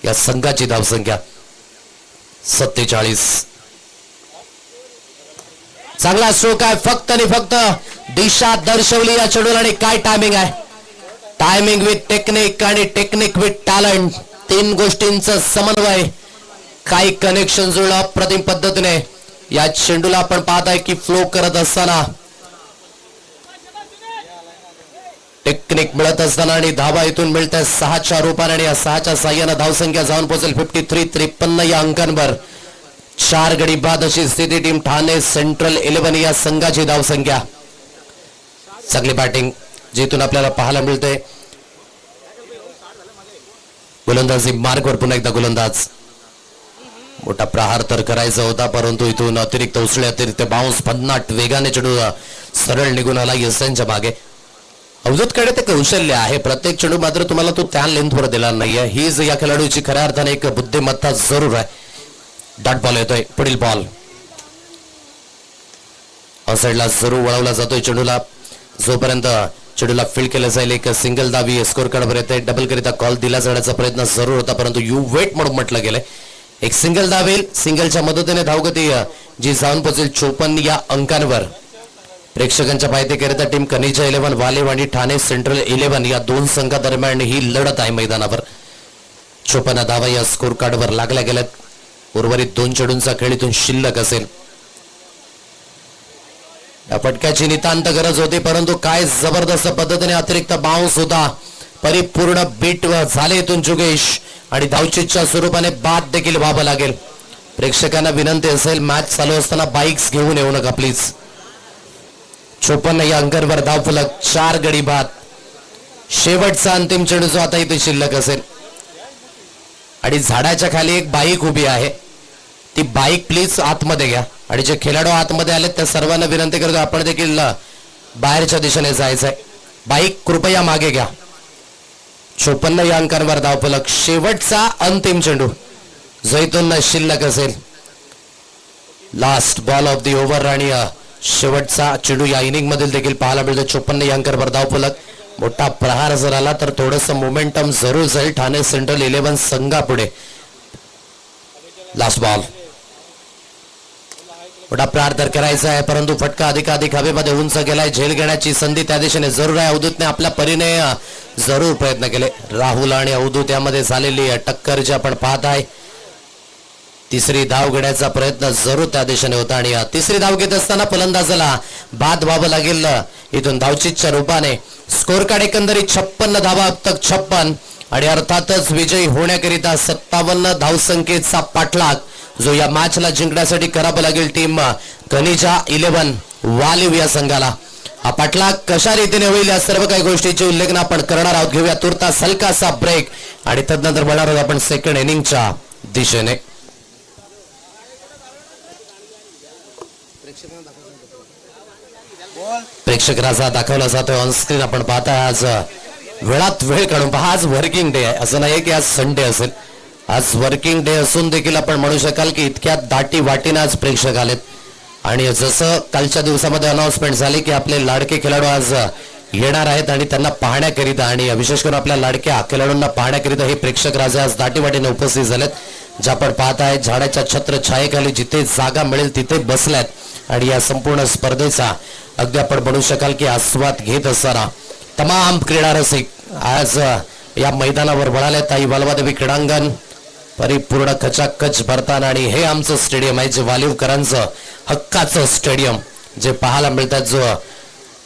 Speaker 1: या संघाची धाव संख्या 47. चांगला स्ट्रोक आहे. फक्त आणि फक्त दिशा दर्शवली या चेंडूला. आणि काय टायमिंग आहे. टायमिंग विथ टेक्निक आणि टेक्निक विथ टॅलेंट, 3 गोष्टींचा समन्वय. काही कनेक्शन जुळलं अप्रतिम पद्धतीने. या चेंडूला आपण पाहताय की फ्लो करत असताना टेक्निक मिळत असताना आणि धावा इथून मिळते 6च्या रूपाने. आणि या 6च्या साह्यानं धावसंख्या जाऊन पोहोचेल 53-53 या अंकांवर. 4 गडी बाद अशी स्थिती. टीम ठाणे सेंट्रल 11 या संघाची धावसंख्या. चांगली बॅटिंग जिथून आपल्याला पाहायला मिळते. गोलंदाजी मार्गवर पुन्हा एकदा गोलंदाज. मोठा प्रहार तर करायचा होता परंतु इथून अतिरिक्त उसळे, अतिरिक्त बाउन्स, भन्नाट वेगाने चेंडू सरळ निघून आला यशांच्या मागे. अवधूतकडे ते कौशल्य आहे. प्रत्येक चेंडू मात्र तुम्हाला तो त्या लेंथवर दिला नाहीये. हीच या खेळाडूची खऱ्या अर्थाने एक बुद्धिमत्ता जरूर आहे. डॉट बॉल येतोय. पुढील बॉल साईडला जरूर वळवला जातोय चेंडूला. जोपर्यंत चेंडूला फील्ड केलं जाईल एक सिंगल धावी स्कोर कार्डवर येते. डबल करिता कॉल दिला जाण्याचा प्रयत्न जरूर होता परंतु यू वेट म्हणून म्हटलं गेलंय. एक सिंगल धावेल. सिंगलच्या मदतीने धावगती जी जाऊन पोहोचेल 54 या अंकांवर. प्रेक्षकांच्या माहितीकरिता टीम खनिजा 11 वालेव आणि ठाणे सेंट्रल 11 या 2 संघादरम्यान ही लढत आहे मैदानावर. 54 धावा या स्कोर कार्डवर लागल्या गेल्यात. उर्वरित 2 चेंडूंचा खेळ इथून शिल्लक असेल. या फटक्याची नितांत गरज होती परंतु काय जबरदस्त पद्धतीने अतिरिक्त बाउन्स होता. परिपूर्ण बीट झाले इथून जुगेश आणि धावचीच्या स्वरूपाने बाद देखील व्हावं लागेल. प्रेक्षकांना विनंती असेल मॅच चालू असताना बाईक्स घेऊन येऊ नका प्लीज. 54 या अंकांवर धावफलक. 4 गडी बाद. शेवटचा अंतिम चेंडू जो आता इथे शिल्लक असेल. आणि झाडाच्या खाली एक बाईक उभी आहे. ती बाईक प्लीज आतमध्ये घ्या. आणि जे खेळाडू आतमध्ये आले त्या सर्वांना विनंती करतो आपण देखील बाहेरच्या दिशेने जायचंय. बाईक कृपया मागे घ्या. 54 या अंकांवर धावफलक. शेवटचा अंतिम चेंडू जो इथून शिल्लक असेल. Last ball of the over आणि शेवटचा चेंडू या इनिंग मधील देखील पाहायला मिळतो. 54 या अंकांवर धावफलक. मोठा प्रहार जर आला तर थोडस मोमेंटम जरूर जाईल ठाणे सेंट्रल 11 संघापुढे. Last ball. मोठा प्रहार तर करायचा आहे परंतु फटका अधिकाधिक हवेमध्ये उंच गेलाय. झेल घेण्याची संधी त्या दिशेने जरूर आहे. अवधूतने आपल्या परीने जरूर प्रयत्न केले. राहुल आणि अवधूत यामध्ये झालेली टक्कर जी आपण पाहत आहे. तिसरी धाव घेण्याचा प्रयत्न जरूर त्या दिशेने होता आणि तिसरी धाव घेत असताना फलंदाजाला बाद व्हावं लागेल इथून धावचीच्या रूपाने. स्कोर कार्ड एकंदरीत 56 धावा, तक 56 आणि अर्थातच विजयी होण्याकरिता 57 धावसंख्येचा पाठलाग जो या मॅचला जिंकण्यासाठी करावा लागेल टीम खनिजा 11 वालिव या संघाला. हा पाठलाग कशा रीतीने होईल या सर्व काही गोष्टीचे उल्लेख आपण करणार आहोत. घेऊया तुर्तास हलकासा ब्रेक आणि तदनंतर बोलणार आहोत आपण सेकंड इनिंगच्या दिशेने. प्रेक्षक राजा दाखवला जातोय ऑन स्क्रीन आपण पाहताय. आज वेळात वेळ काढून पहा. आज वर्किंग डे आहे असं नाही की आज संडे असेल. आज वर्किंग डे असून देखील आपण म्हणू शकाल की इतक्या दाटी वाटीने आज प्रेक्षक आलेत. आणि जसं कालच्या दिवसामध्ये अनाउन्समेंट झाली की आपले लाडके खेळाडू आज येणार आहेत आणि त्यांना पाहण्याकरिता आणि विशेष करून आपल्या लाडक्या खेळाडूंना पाहण्याकरिता हे प्रेक्षक राजे आज दाटी वाटीने उपस्थित झालेत. जे आपण पाहताय झाडाच्या छत्र छायेखाली जिथे जागा मिळेल तिथे बसल्यात आणि या संपूर्ण स्पर्धेचा अगदी आपण म्हणू शकाल की आस्वाद घेत असताना तमाम क्रीडा रसिक आज या मैदानावर वळाले ताई वालवादेवी क्रीडांगण परिपूर्ण खचाखच भरताना आणि हे आमचं स्टेडियम आहे जे वालिवकरांचं हक्काचं स्टेडियम जे पाहायला मिळतात जो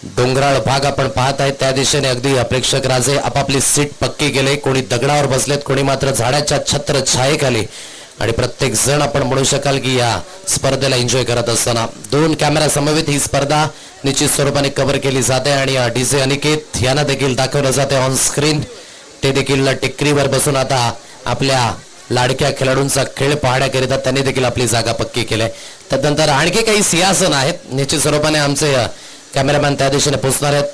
Speaker 1: डोंगराळ भाग आपण पाहत आहे त्या दिशेने अगदी प्रेक्षक राजे आपापली सीट पक्की केले कोणी दगडावर बसलेत कोणी मात्र झाडाच्या छत्र छायेखाली आणि प्रत्येक जण आपण म्हणू शकाल की या स्पर्धेला एन्जॉय करत असताना 2 कॅमेरा समवेत ही स्पर्धा निश्चित स्वरूपाने कव्हर केली जाते आणि डीजे अनिकेत यांना देखील दाखवलं जाते ऑन स्क्रीन ते देखील टेकडीवर बसून आता आपल्या लाडक्या खेळाडूंचा खेळ पाहण्याकरिता त्यांनी देखील आपली जागा पक्की केली त्यानंतर आणखी काही सिंहासन आहेत निश्चित स्वरूपाने आमचे कॅमेरामॅन त्या दिशेने पोहोचणार आहेत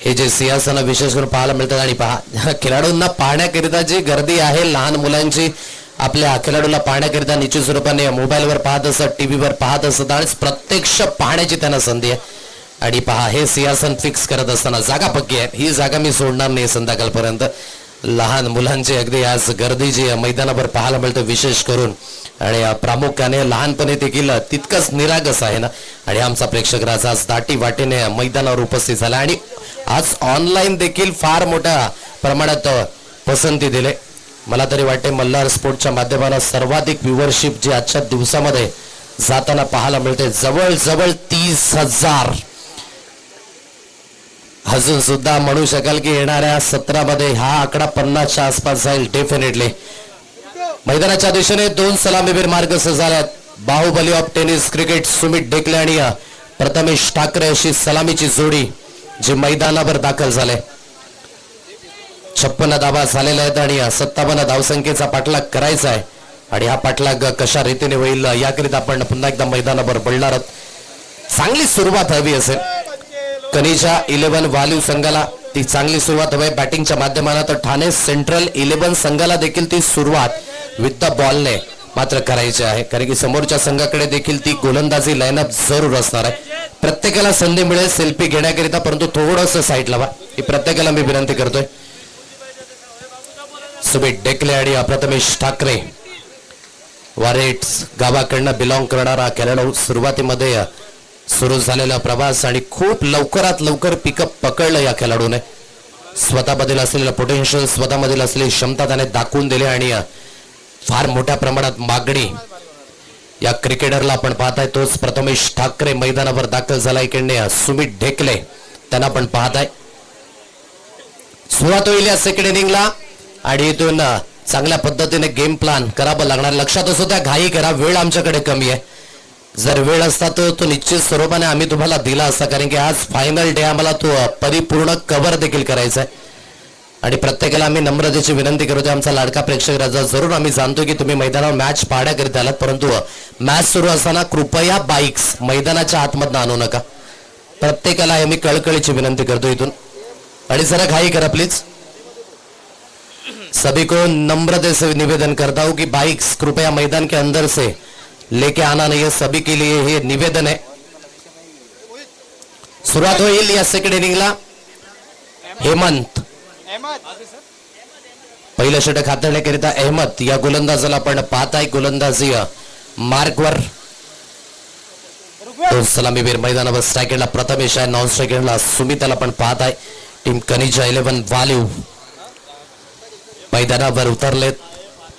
Speaker 1: हे जे सिंहासन विशेष करून पाहायला मिळतात आणि पहा खेळाडूंना पाहण्याकरिता जी गर्दी आहे लहान मुलांची आपल्या खेळाडूला पाहण्याकरिता निश्चित स्वरूपाने मोबाईलवर पाहत असत टीव्हीवर पाहत असत आणि प्रत्यक्ष पाहण्याची त्यांना संधी आहे आणि पहा हे सिंहासन फिक्स करत असताना जागा पक्की आहे ही जागा मी सोडणार नाही संध्याकाळपर्यंत लहान मुलांची अगदी आज गर्दी जी मैदानावर पाहायला मिळतं विशेष करून आणि प्रामुख्याने लहानपणी देखील तितकंच निरागस आहे ना आणि आमचा प्रेक्षक राजा आज दाटी वाटेने मैदानावर उपस्थित झाला आणि आज ऑनलाईन देखील फार मोठ्या प्रमाणात पसंती दिले मला तरी वाटते मल्हार स्पोर्टच्या माध्यमाला सर्वाधिक व्ह्यूवरशिप जी आजच्या दिवसामध्ये जाताना पाहायला मिळते जवळ 30,000 अजून सुद्धा म्हणू शकाल की येणाऱ्या सत्रामध्ये हा आकडा 50च्या आसपास जाईल डेफिनेटली मैदानाच्या दिशेने 2 सलामीवीर मार्गस्थ झाल्यात Bahubali of tennis cricket Sumit Dhekale आणि प्रथमेश ठाकरे अशी सलामीची जोडी जी मैदानावर दाखल झाले 56 धावा झालेल्या आहेत आणि 57 धावसंख्येचा पाठलाग करायचा आहे आणि हा पाठलाग कशा रीतीने होईल याकरिता आपण पुन्हा एकदा मैदानावर पडणार आहोत चांगली सुरुवात हवी असेल कनिजा 11 वालिव संघाला ती चांगली सुरुवात हवी बॅटिंगच्या माध्यमाने तर ठाणे सेंट्रल 11 संघाला देखील ती सुरुवात विथ द बॉलने मात्र करायची आहे कारण की समोरच्या संघाकडे देखील ती गोलंदाजी लाईनअप जरूर असणार आहे प्रत्येकाला संधी मिळेल सेल्फी घेण्याकरिता परंतु थोडंसं साईड लावा ही प्रत्येकाला मी विनंती करतोय सुमित ढेकले आणि प्रथमेश ठाकरे वारेट्स गावाकडनं बिलॉंग करणारा खेळाडू सुरुवातीमध्ये सुरू झालेला प्रवास आणि खूप लवकरात लवकर पिकअप पकडलं या खेळाडूने स्वतःमधील असलेलं पोटेन्शियल स्वतःमधील असलेली क्षमता त्याने दाखवून दिली आणि फार मोठ्या प्रमाणात मागणी या क्रिकेटरला आपण पाहताय तोच प्रथमेश ठाकरे मैदानावर दाखल झाला इकडे सुमित ढेकले त्यांना आपण पाहताय सुरुवात होईल या सेकंड इनिंगला आणि इथून चांगल्या पद्धतीने गेम प्लॅन करावं लागणार लक्षात असो त्या घाई करा वेळ आमच्याकडे कमी आहे जर वेळ असता तर तो निश्चित स्वरूपाने आम्ही तुम्हाला दिला असता कारण की आज फायनल डे आम्हाला तो परिपूर्ण कव्हर देखील करायचा आहे आणि प्रत्येकाला आम्ही नम्रतेची विनंती करतो आमचा लाडका प्रेक्षक राजा जरूर आम्ही जाणतो की तुम्ही मैदानावर मॅच पाहण्याकरिता आलात परंतु मॅच सुरू असताना कृपया बाईक्स मैदानाच्या आतमधनं आणू नका प्रत्येकाला आम्ही कळकळीची विनंती करतो इथून आणि जरा घाई करा प्लीज सभी को नम्रता से निवेदन करता हूं कि बाइक्स कृपया मैदान के अंदर से लेके आना नहीं है सभी के लिए ये निवेदन है सुरुवात होईल या सेकंड इनिंगला हेमंत पहिलं षटक हाताळण्याकरिता अहमद या गोलंदाजाला आपण पाहताय गोलंदाजी मार्कवर तो सलामीवीर मैदानावर स्ट्रायकेडला प्रथमेश आहे नॉन स्ट्रायकेडला सुमिताला आपण पाहताय टीम कनिजा 11 वालिव मैदानावर उतरलेत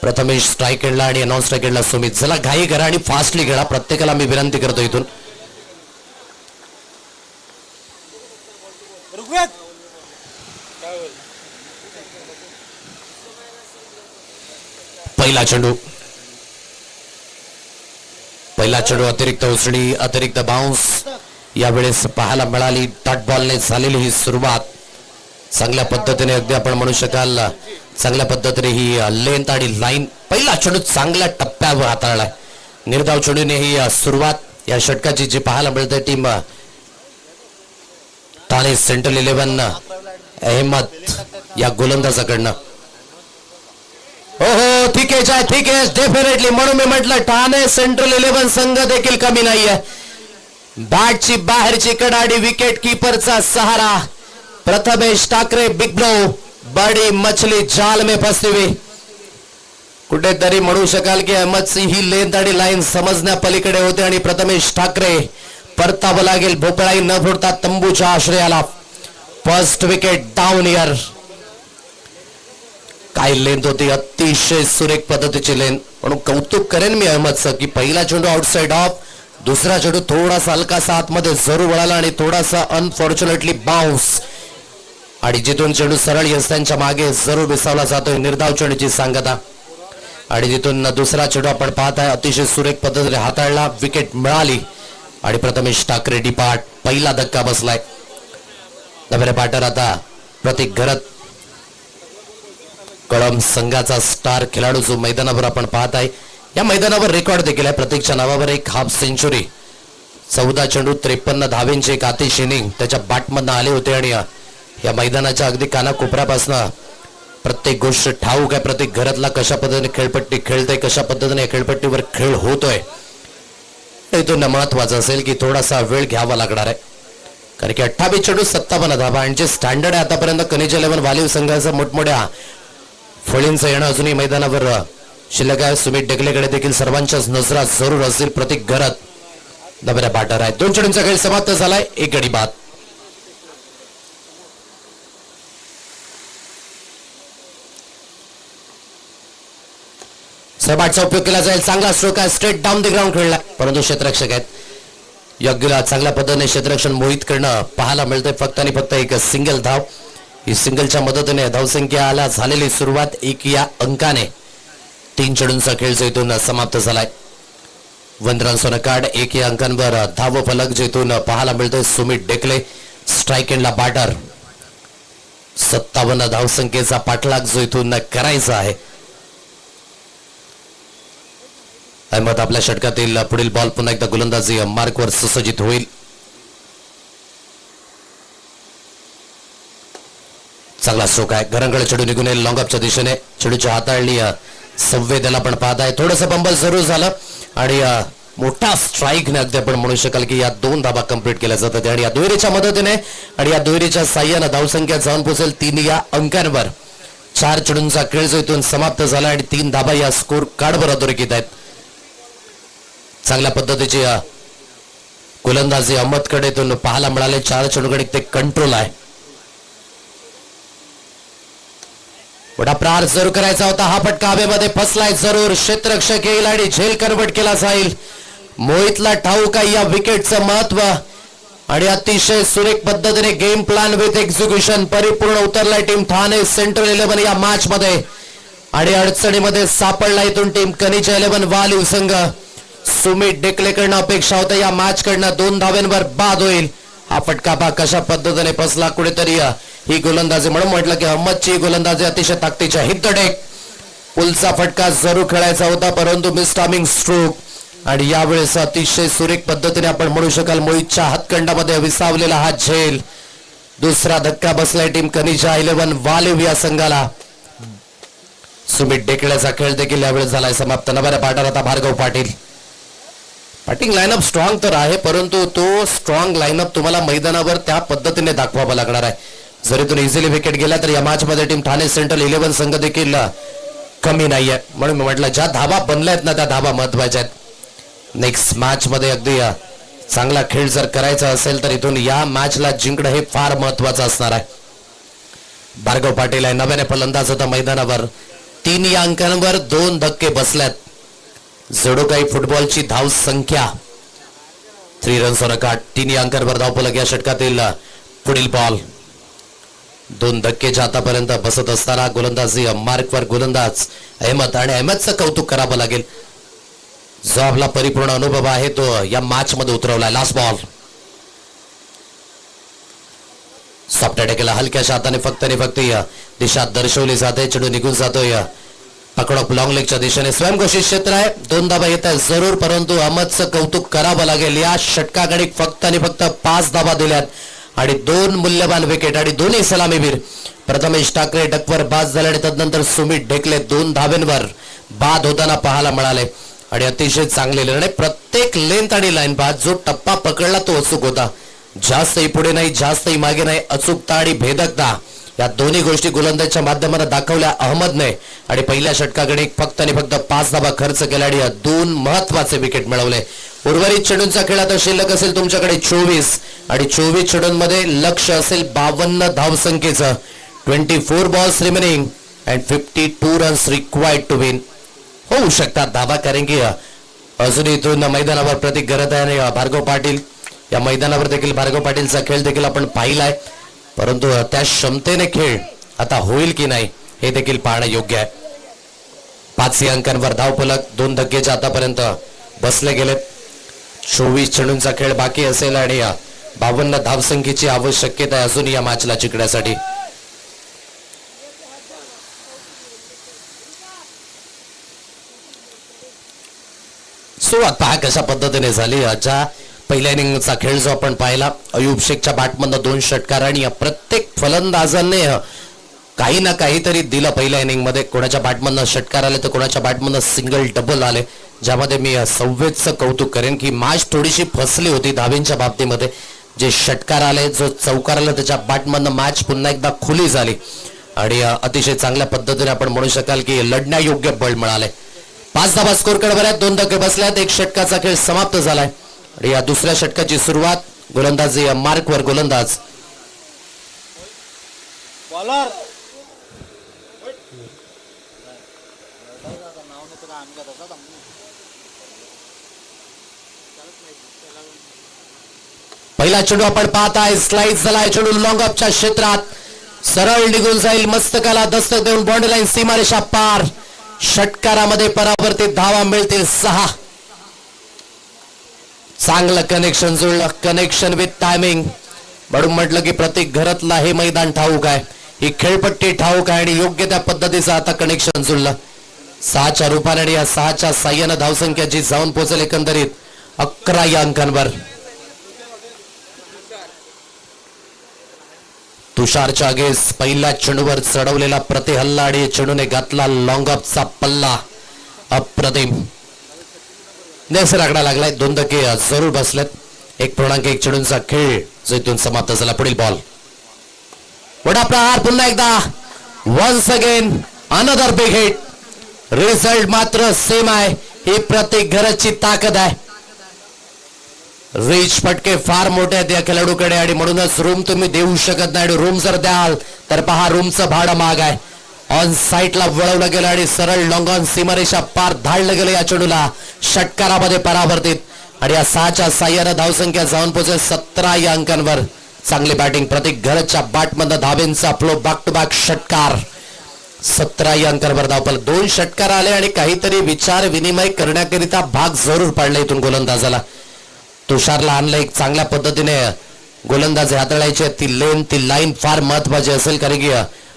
Speaker 1: प्रथमेश स्ट्रायकेडला आणि नॉन स्ट्रायकेडला सुमित चला घाई करा आणि फास्टली खेळा प्रत्येकाला मी विनंती करतो इथून पहिला चेंडू अतिरिक्त उसळी अतिरिक्त बाउन्स यावेळेस पाहायला मिळाली डॉट बॉलने झालेली ही सुरुवात चांगल्या पद्धतीने अगदी आपण म्हणू शकाल चांगल्या पद्धतीने ही लेंथ आणि लाईन पहिला चेंडू चांगल्या टप्प्यावर हाताळलाय निर्धाव चेंडूने ही सुरुवात या षटकाची जी पाहायला मिळते टीम ठाणे सेंट्रल 11 अहमद या गोलंदाजाकडनं हो ठीक आहे डेफिनेटली म्हणून मी म्हटलं ठाणे सेंट्रल 11 संघ देखील कमी नाहीये बॅटची बाहेरची कडाडी विकेट कीपरचा सहारा प्रथमेश ठाकरे बिग ब्रो बड़ी मछली जाल में फंसी हुई कुठेतरी म्हणू शकाल की अहमदची ही लेंथ आणि लाईन समजण्या पलीकडे होते आणि प्रथमेश ठाकरे परतावं लागेल भोपळाई न फोडता तंबूच्या आश्रयाला फर्स्ट विकेट डाऊन यार. काय लेंथ होती, अतिशय सुरेख पद्धतीची लेंथ. म्हणून कौतुक करेन मी अहमदचं की पहिला चेंडू आउटसाइड ऑफ, दुसरा चेंडू थोडासा हलकासा आतमध्ये जरूर वळाला आणि थोडासा अनफॉर्च्युनेटली बाउन्स आणि जिथून चेंडू सरळ यस्त्यांच्या मागे जरूर विसावला जातोय. निर्धाव चेंडूची सांगता आणि जिथून दुसरा चेंडू आपण पाहत आहे अतिशय सुरेख पद्धतीने हाताळला, विकेट मिळाली आणि प्रथमेश ठाकरे डिपार्ट. पहिला धक्का बसलाय. नवरे पाटर आता प्रतीक घरत कळंब संघाचा स्टार खेळाडू जो मैदानावर आपण पाहत आहे. या मैदानावर रेकॉर्ड देखील आहे. प्रतीकच्या नावावर एक हाफ सेंचुरी, 14 चेंडू 53 धावेंचे एक आतिश इनिंग त्याच्या बॅटमधनं आले होते आणि या मैदानाच्या अगदी कानाकोपऱ्यापासून प्रत्येक गोष्ट ठाऊक आहे. प्रत्येक घरातला कशा पद्धतीने खेळपट्टी खेळते, कशा पद्धतीने या खेळपट्टीवर खेळ होतोय. इथून महत्वाचं असेल की थोडासा वेळ घ्यावा लागणार आहे, कारण की 28 चेंडू 57 धावा आणि जे स्टँडर्ड आहे आतापर्यंत खनिज 11 वालीव संघाचं मोठमोठ्या फळींचं येणं अजूनही मैदानावर शिल्लक आहे. सुमित डेकलेकडे देखील सर्वांच्याच नजरा जरूर असतील. प्रतीक घरत नवऱ्या बॅटर आहे. 2 चेंडूंचा खेळ समाप्त झालाय, 1 गडी बाद. सहबाटचा उपयोग केला जाईल. चांगला स्ट्रोक आहे, स्ट्रेट डाऊन द ग्राउंड खेळला, परंतु क्षेत्ररक्षक आहेत. योग्य चांगल्या पद्धतीने क्षेत्ररक्षण मोहित करणं पाहायला मिळतंय. फक्त आणि फक्त एक सिंगल धाव. ही सिंगलच्या मदतीने धावसंख्येला झालेली सुरुवात 1 या अंकाने. 3 चेंडूंचा खेळ इथून समाप्त झालाय. 1 रन्स ऑन कार्ड, 1 या अंकांवर धाव फलक जिथून पाहायला मिळतोय. सुमित डेकले स्ट्राईक एंडला बॅटर. 57 धावसंख्येचा पाठलाग जो इथून करायचा आहे. अहमद आपल्या षटकातील पुढील बॉल पुन्हा एकदा गोलंदाजी मार्कवर सुसज्जित होईल. चांगला स्ट्रोक आहे, घरांकडे चेंडू निघून येईल लॉंग अपच्या दिशेने. चेंडूच्या हाताळणी संवेदना पण पाहत आहे. थोडंसं बंबल जरूर झालं आणि मोठा स्ट्राईक ने अगदी आपण म्हणू शकाल की या 2 धाबा कंप्लीट केल्या जातात आणि या दुहेरीच्या मदतीने आणि या दुहेरीच्या साह्यानं धावसंख्या जाऊन पोहोचेल 3 या अंकांवर. 4 चेंडूंचा खेळ जो इथून समाप्त झाला आणि 3 धाबा या स्कोर कार्डवर अधोरेखित आहेत. चांगल्या पद्धतीची गोलंदाजी अहमदकडे इथून पाहायला मिळाले. 4 चेंडूकडे ते कंट्रोल आहे. मोठा प्रहार जरूर करायचा होता. हा फटका हवेमध्ये फसलाय जरूर. क्षेत्ररक्षक येईल आणि झेल कन्वर्ट केला जाईल. मोहितला ठाऊक आहे या विकेटचं महत्व आणि अतिशय सुरेख पद्धतीने गेम प्लॅन विथ एक्झिक्युशन परिपूर्ण उतरलाय टीम ठाणे सेंट्रल 11 या मॅच मध्ये आणि अडचणीमध्ये सापडला इथून टीम खनिज 11 वालीव संघ. सुमित डेकलेकडनं अपेक्षा होतं या मॅच कडनं 2 धाव्यांवर बाद होईल. हा फटका पा कशा पद्धतीने फसला. कुठेतरी ही गोलंदाजी म्हणून म्हटलं की अहमदची गोलंदाजी अतिशय ताकदीच्या. हिट द डेक, पुलचा फटका जरूर खेळायचा होता परंतु मिस टायमिंग स्ट्रोक आणि यावेळेस अतिशय सुरेख पद्धतीने आपण म्हणू शकाल मोहितच्या हातखंडामध्ये विसावलेला हा झेल. दुसरा धक्का बसलाय टीम खनिज 11 वालीव या संघाला. सुमित डेकल्याचा खेळ देखील यावेळेस झालाय समाप्त. नवऱ्या पाटर आता Bhargav Patil. Batting lineup strong तर आहे परंतु तो स्ट्रॉंग लाईनअप तुम्हाला मैदानावर त्या पद्धतीने दाखवावा लागणार आहे. जरी तुम्ही इझिली विकेट गेला तर या मॅच मध्ये टीम ठाणे सेंट्रल 11 संघ देखील कमी नाहीये. म्हणून मी म्हटलं ज्या धाबा बनल्या आहेत ना त्या धाबा महत्वाच्या आहेत. नेक्स्ट मॅच मध्ये अगदी चांगला खेळ जर करायचा असेल तर इथून या मॅचला जिंकणं हे फार महत्वाचं असणार आहे. भार्गव पाटील आहे नव्याने फलंदाज होता मैदानावर. 3 या अंकांवर 2 धक्के बसल्यात. जडो काही फुटबॉलची धाव संख्या 3 रन्स ऑन कार्ड. 3 या अंकांवर धावफलक. या षटकातील पुढील बॉल 2 धक्केच्या आतापर्यंत बसत असताना गोलंदाजी मार्कवर गोलंदाज अहमद आणि अहमदचं कौतुक करावं लागेल. जो आपला परिपूर्ण अनुभव आहे तो या मॅच मध्ये उतरवलाय. लास्ट बॉल सॉफ्ट अटॅकला हलक्याच्या हाताने फक्त आणि फक्त दिशा दर्शवली जाते. चेंडू निघून जातोय पकडॉप लॉंग लेगच्या दिशेने. स्वयंघोषित क्षेत्र आहे. 2 धाबा येत आहेत जरूर परंतु अहमदचं कौतुक करावं लागेल. या षटकाकडे फक्त आणि फक्त 5 धाबा दिल्यात आणि 2 मूल्यवान विकेट आणि दोन्ही सलामीवीर. प्रथमेश ठाकरे डकवर बाद झाले आणि तदनंतर सुमित ढेकले 2 धाब्यांवर बाद होताना पाहायला मिळाले आणि अतिशय चांगले निर्णय. प्रत्येक लेंथ आणि लाईन बाद जो टप्पा पकडला तो अचूक होता. जास्तही पुढे नाही जास्तही मागे नाही. अचूकता आणि भेदकता या दोन्ही गोष्टी गोलंदाजीच्या माध्यमातून दाखवल्या अहमदने आणि पहिल्या षटकाकडे फक्त आणि फक्त 5 धाबा खर्च केला आणि 2 महत्वाचे विकेट मिळवले. उर्वरित चेंडूंचा खेळ आता शिल्लक असेल तुमच्याकडे 24 आणि 24 चेंडूंमध्ये लक्ष असेल 52 धावसंख्येचं. 24 balls remaining and 52 runs required to win. होऊ शकतात धावा, कारण की अजून इथून मैदानावर प्रतीक गरत आहे आणि भार्गव पाटील या मैदानावर देखील भार्गव पाटीलचा खेळ देखील आपण पाहिलाय, परंतु त्या क्षमतेने खेळ आता होईल की नाही हे देखील पाहणं योग्य आहे. 5 अंकांवर धावफलक 2 धक्केच्या आतापर्यंत बसले गेलेत. 24 चेंडूंचा खेळ बाकी असेल आणि 52 धावसंख्येची आवश्यकता आहे अजून या मॅचला जिंकण्यासाठी. सुरुवात पहा कशा पद्धतीने झाली. ज्या पहिल्या इनिंगचा खेळ जो आपण पाहिला, अयूब शेखच्या बॅटमधनं 2 षटकार आणि प्रत्येक फलंदाजांनी काही ना काहीतरी दिलं पहिल्या इनिंग मध्ये. कोणाच्या बॅटमधनं षटकार आले तर कोणाच्या बॅटमधनं सिंगल डबल आले, ज्यामध्ये मी संवेदचं कौतुक करेन की मॅच थोडीशी फसली होती धावींच्या बाबतीमध्ये. जे षटकार आले, जो चौकार आला, त्याच्या बॅटमधनं मॅच पुन्हा एकदा खुली झाली आणि अतिशय चांगल्या पद्धतीने आपण म्हणू शकाल की लढण्यायोग्य बळ मिळाले. 5 धावा स्कोर कडवर आहेत, 2 धक्के बसल्यात. 1 षटकाचा खेळ समाप्त झालाय आणि या दुसऱ्या षटकाची सुरुवात. गोलंदाजी मार्कवर गोलंदाज पहिला चेंडू आपण पाहताय, स्लाइस झालाय चेंडू लॉंग ऑफच्या क्षेत्रात सरळ निघून जाईल. मस्तकाला दस्तक देऊन बाउंड्री लाईन सीमारेषा पार. षटकारामध्ये परावर्तित धावा मिळतील 6. चांगलं कनेक्शन जुळलं, कनेक्शन विथ टायमिंग. म्हणून म्हटलं की प्रत्येक घरातला हे मैदान ठाऊक आहे, ही खेळपट्टी ठाऊक आहे आणि योग्य त्या पद्धतीचं आता कनेक्शन जुळलं. 6च्या रूपाने आणि या 6च्या साह्यानं धावसंख्या जी जाऊन पोहोचेल एकंदरीत 11 या अंकांवर. तुषारच्या अगेस पहिल्या चेंडूवर चढवलेला प्रतिहल्ला आणि चेंडूने घातला लॉंग ऑफचा पल्ला. अप्रतिम रागडा लागलाय. 2 धक्के जरूर बसलेत. 1.1 चेंडूंचा खेळ जो इथून समाप्त झाला. पुढील बॉल, मोठा प्रहार पुन्हा एकदा. Once again another big hit. Result मात्र सेम आहे. ही प्रत्येक घराची ताकद आहे. रीच फटके फार मोठे आहेत या खेळाडूकडे आणि म्हणूनच रूम तुम्ही देऊ शकत नाही. रूम जर द्याल तर पहा, रूमचं भाडं महाग आहे. ऑन साईडला वळवलं गेलं आणि सरळ लॉंग ऑन सीमारेषा पार धाडलं गेलं या चेंडूला. षटकारामध्ये परावर्तित आणि या 6च्या साह्यानं धावसंख्या जाऊन पोहोचेल 17 या अंकांवर. चांगली बॅटिंग प्रत्येक घरच्या बॅटमधनं धावेंचा फ्लो बॅक टू बॅक षटकार. 17 या अंकांवर धावपल. 2 षटकार आले आणि काहीतरी विचार विनिमय करण्याकरिता भाग जरूर पडला इथून गोलंदाजाला. तुषारला आणलं एक चांगल्या पद्धतीने गोलंदाजी हाताळायची. ती लेन, ती लाईन फार महत्वाची असेल, कारण की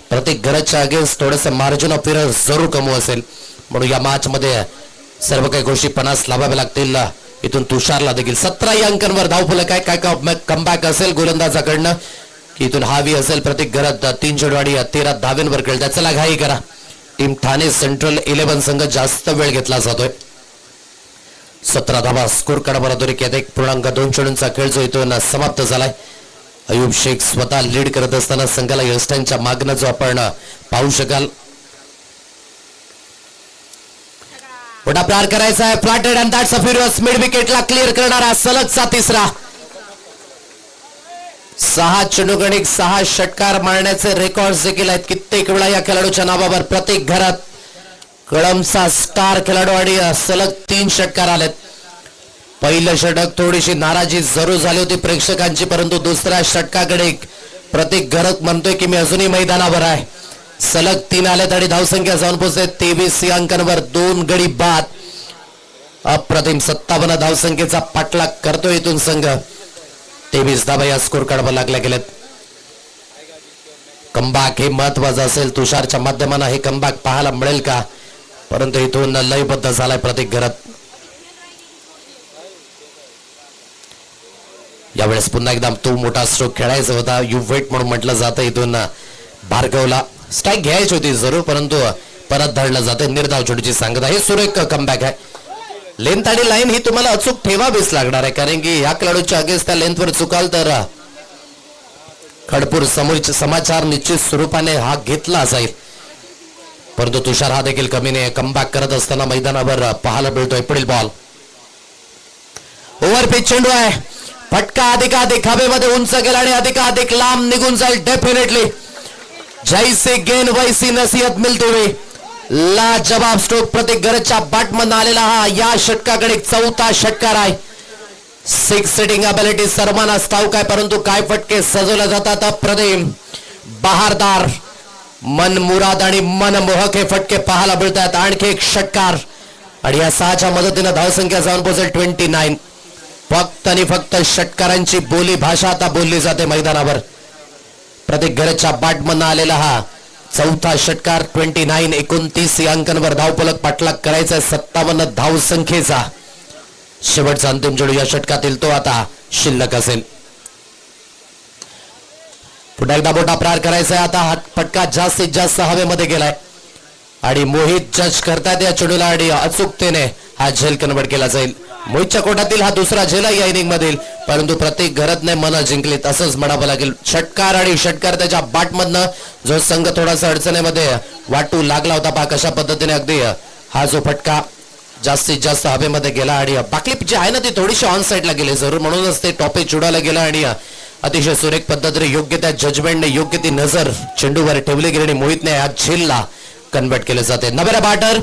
Speaker 1: प्रत्येक घराच्या अगेन्स्ट थोडंसं मार्जिन ऑफ एरर जरूर कमी असेल. म्हणून या मॅच मध्ये सर्व काही गोष्टी 50 लावाव्या लागतील इथून तुषारला देखील. 17 या अंकांवर धावफलक आहे. काय कमबॅक असेल गोलंदाजाकडनं की इथून हावी असेल. प्रत्येक घरात 3 चेंडू आणि 13 धाव्यांवर खेळतात. चला घाई करा. टीम ठाणे सेंट्रल 11 संघ जास्त वेळ घेतला जातोय. 17 धावा स्कोर कडवर. 1.2 चेंडूंचा खेळ जो इथून समाप्त झालाय. अयूब शेख स्वतः लीड करत असताना संघाला यष्टांच्या मागणं जो आपण पाहू शकाल. मोठा प्रहार करायचा आहे. Flatted and that's a furious. Mid विकेटला क्लिअर करणारा सलगचा 3रा. 6 चेंडूगणिक 6 षटकार मारण्याचे रेकॉर्ड देखील आहेत कित्येक वेळा या खेळाडूच्या नावावर. प्रत्येक घरात कळमचा स्टार खेळाडू आणि सलग 3 षटकार आलेत. पहिलं षटक थोडीशी नाराजी जरूर झाली होती प्रेक्षकांची, परंतु दुसऱ्या षटकाकडे प्रत्येक घरत म्हणतोय की मी अजूनही मैदानावर आहे. सलग 3 आलेत आणि धावसंख्या जाऊन पोहोचते 23 या अंकांवर. 2 गडी बाद. अप्रतिम 57 धावसंख्येचा पाठलाग करतोय इथून संघ. 23 धावा या स्कोर कार्डवर लागल्या गेलेत. कमबॅक हे महत्वाचं असेल. तुषारच्या माध्यमानं हे कमबॅक पाहायला मिळेल का, परंतु इथून लयबद्ध झालाय प्रत्येक घरात. यावेळेस पुन्हा एकदा तो मोठा स्ट्रोक खेळायचा होता. यू वेट म्हणून म्हटलं जातं. इथून भार्गवला स्ट्राईक घ्यायची होती जरूर, परंतु परत धरलं जातं. निर्धाव चेंडूची सांगत आहे. सुरेख कमबॅक आहे. लेंथ आणि लाईन ही तुम्हाला अचूक ठेवावीच लागणार आहे, कारण की या खेळाडूच्या अगेन्स्ट त्या लेंथवर चुकाल तर खडपूर समाचार निश्चित स्वरूपाने हा घेतला जाईल. परंतु तुषार हा देखील कमी नाही. कमबॅक करत असताना मैदानावर पाहायला मिळतोय. पुढील बॉल ओव्हरपिच चेंडू आहे. फटका अधिकाधिक हवेमध्ये उंच गेला आणि अधिकाधिक लांब निघून जाईल डेफिनेटली. जैसे गेंद वैसी नसीहत मिलते हुए लाजवाब स्ट्रोक प्रत्येक गरजच्या बॅटमधून आलेला हा या षटकाकडे चौथा षटकार आहे. सिक्स सिटिंग अबिलिटी सर्वांना ठाऊक आहे, परंतु काय फटके सजवले जातात अप्रतिम, बहारदार, मनमुराद आणि मनमोहक हे फटके पाहायला मिळतात. आणखी एक षटकार आणि या 6च्या मदतीने धावसंख्या जाऊन पोहोचेल 29. फक्त आणि फक्त षटकारांची बोली भाषा आता बोलली जाते मैदानावर. प्रत्येक गरजच्या बॅटमधून आलेला हा चौथा षटकार 29. 29 या अंकांवर धावफलक पाठलाग करायचा 57 धावसंख्येचा. शेवटचा अंतिम चेंडू या षटकातील तो आता शिल्लक असेल. पुन्हा एकदा मोठा प्रहार करायचा आहे. आता हा फटका जास्तीत जास्त हवेमध्ये गेलाय आणि मोहित जज करतात या चेंडूला आणि अचूकतेने हा झेल कन्वर्ट केला जाईल. मोहितच्या कोटातील हा दुसरा झेल आहे या इनिंग मधील, परंतु प्रत्येक घरातने मन जिंकलीत असंच म्हणावं लागेल. षटकार आणि षटकार त्याच्या बॅटमधनं जो संघ थोडासा अडचणीमध्ये वाटू लागला होता, पहा कशा पद्धतीने अगदी हा जो फटका जास्तीत जास्त हवेमध्ये गेला आणि बाकी जी आहे ना ती थोडीशी ऑन साईडला गेली जरूर, म्हणूनच ते टॉपिक उडायला गेला आणि अतिशय सुरेख पद्धतीने योग्य त्या जजमेंटने योग्य ती नजर चेंडूवर ठेवली गेली आणि मोहितने या झेलला कन्वर्ट केले जाते. नव्या बॅटर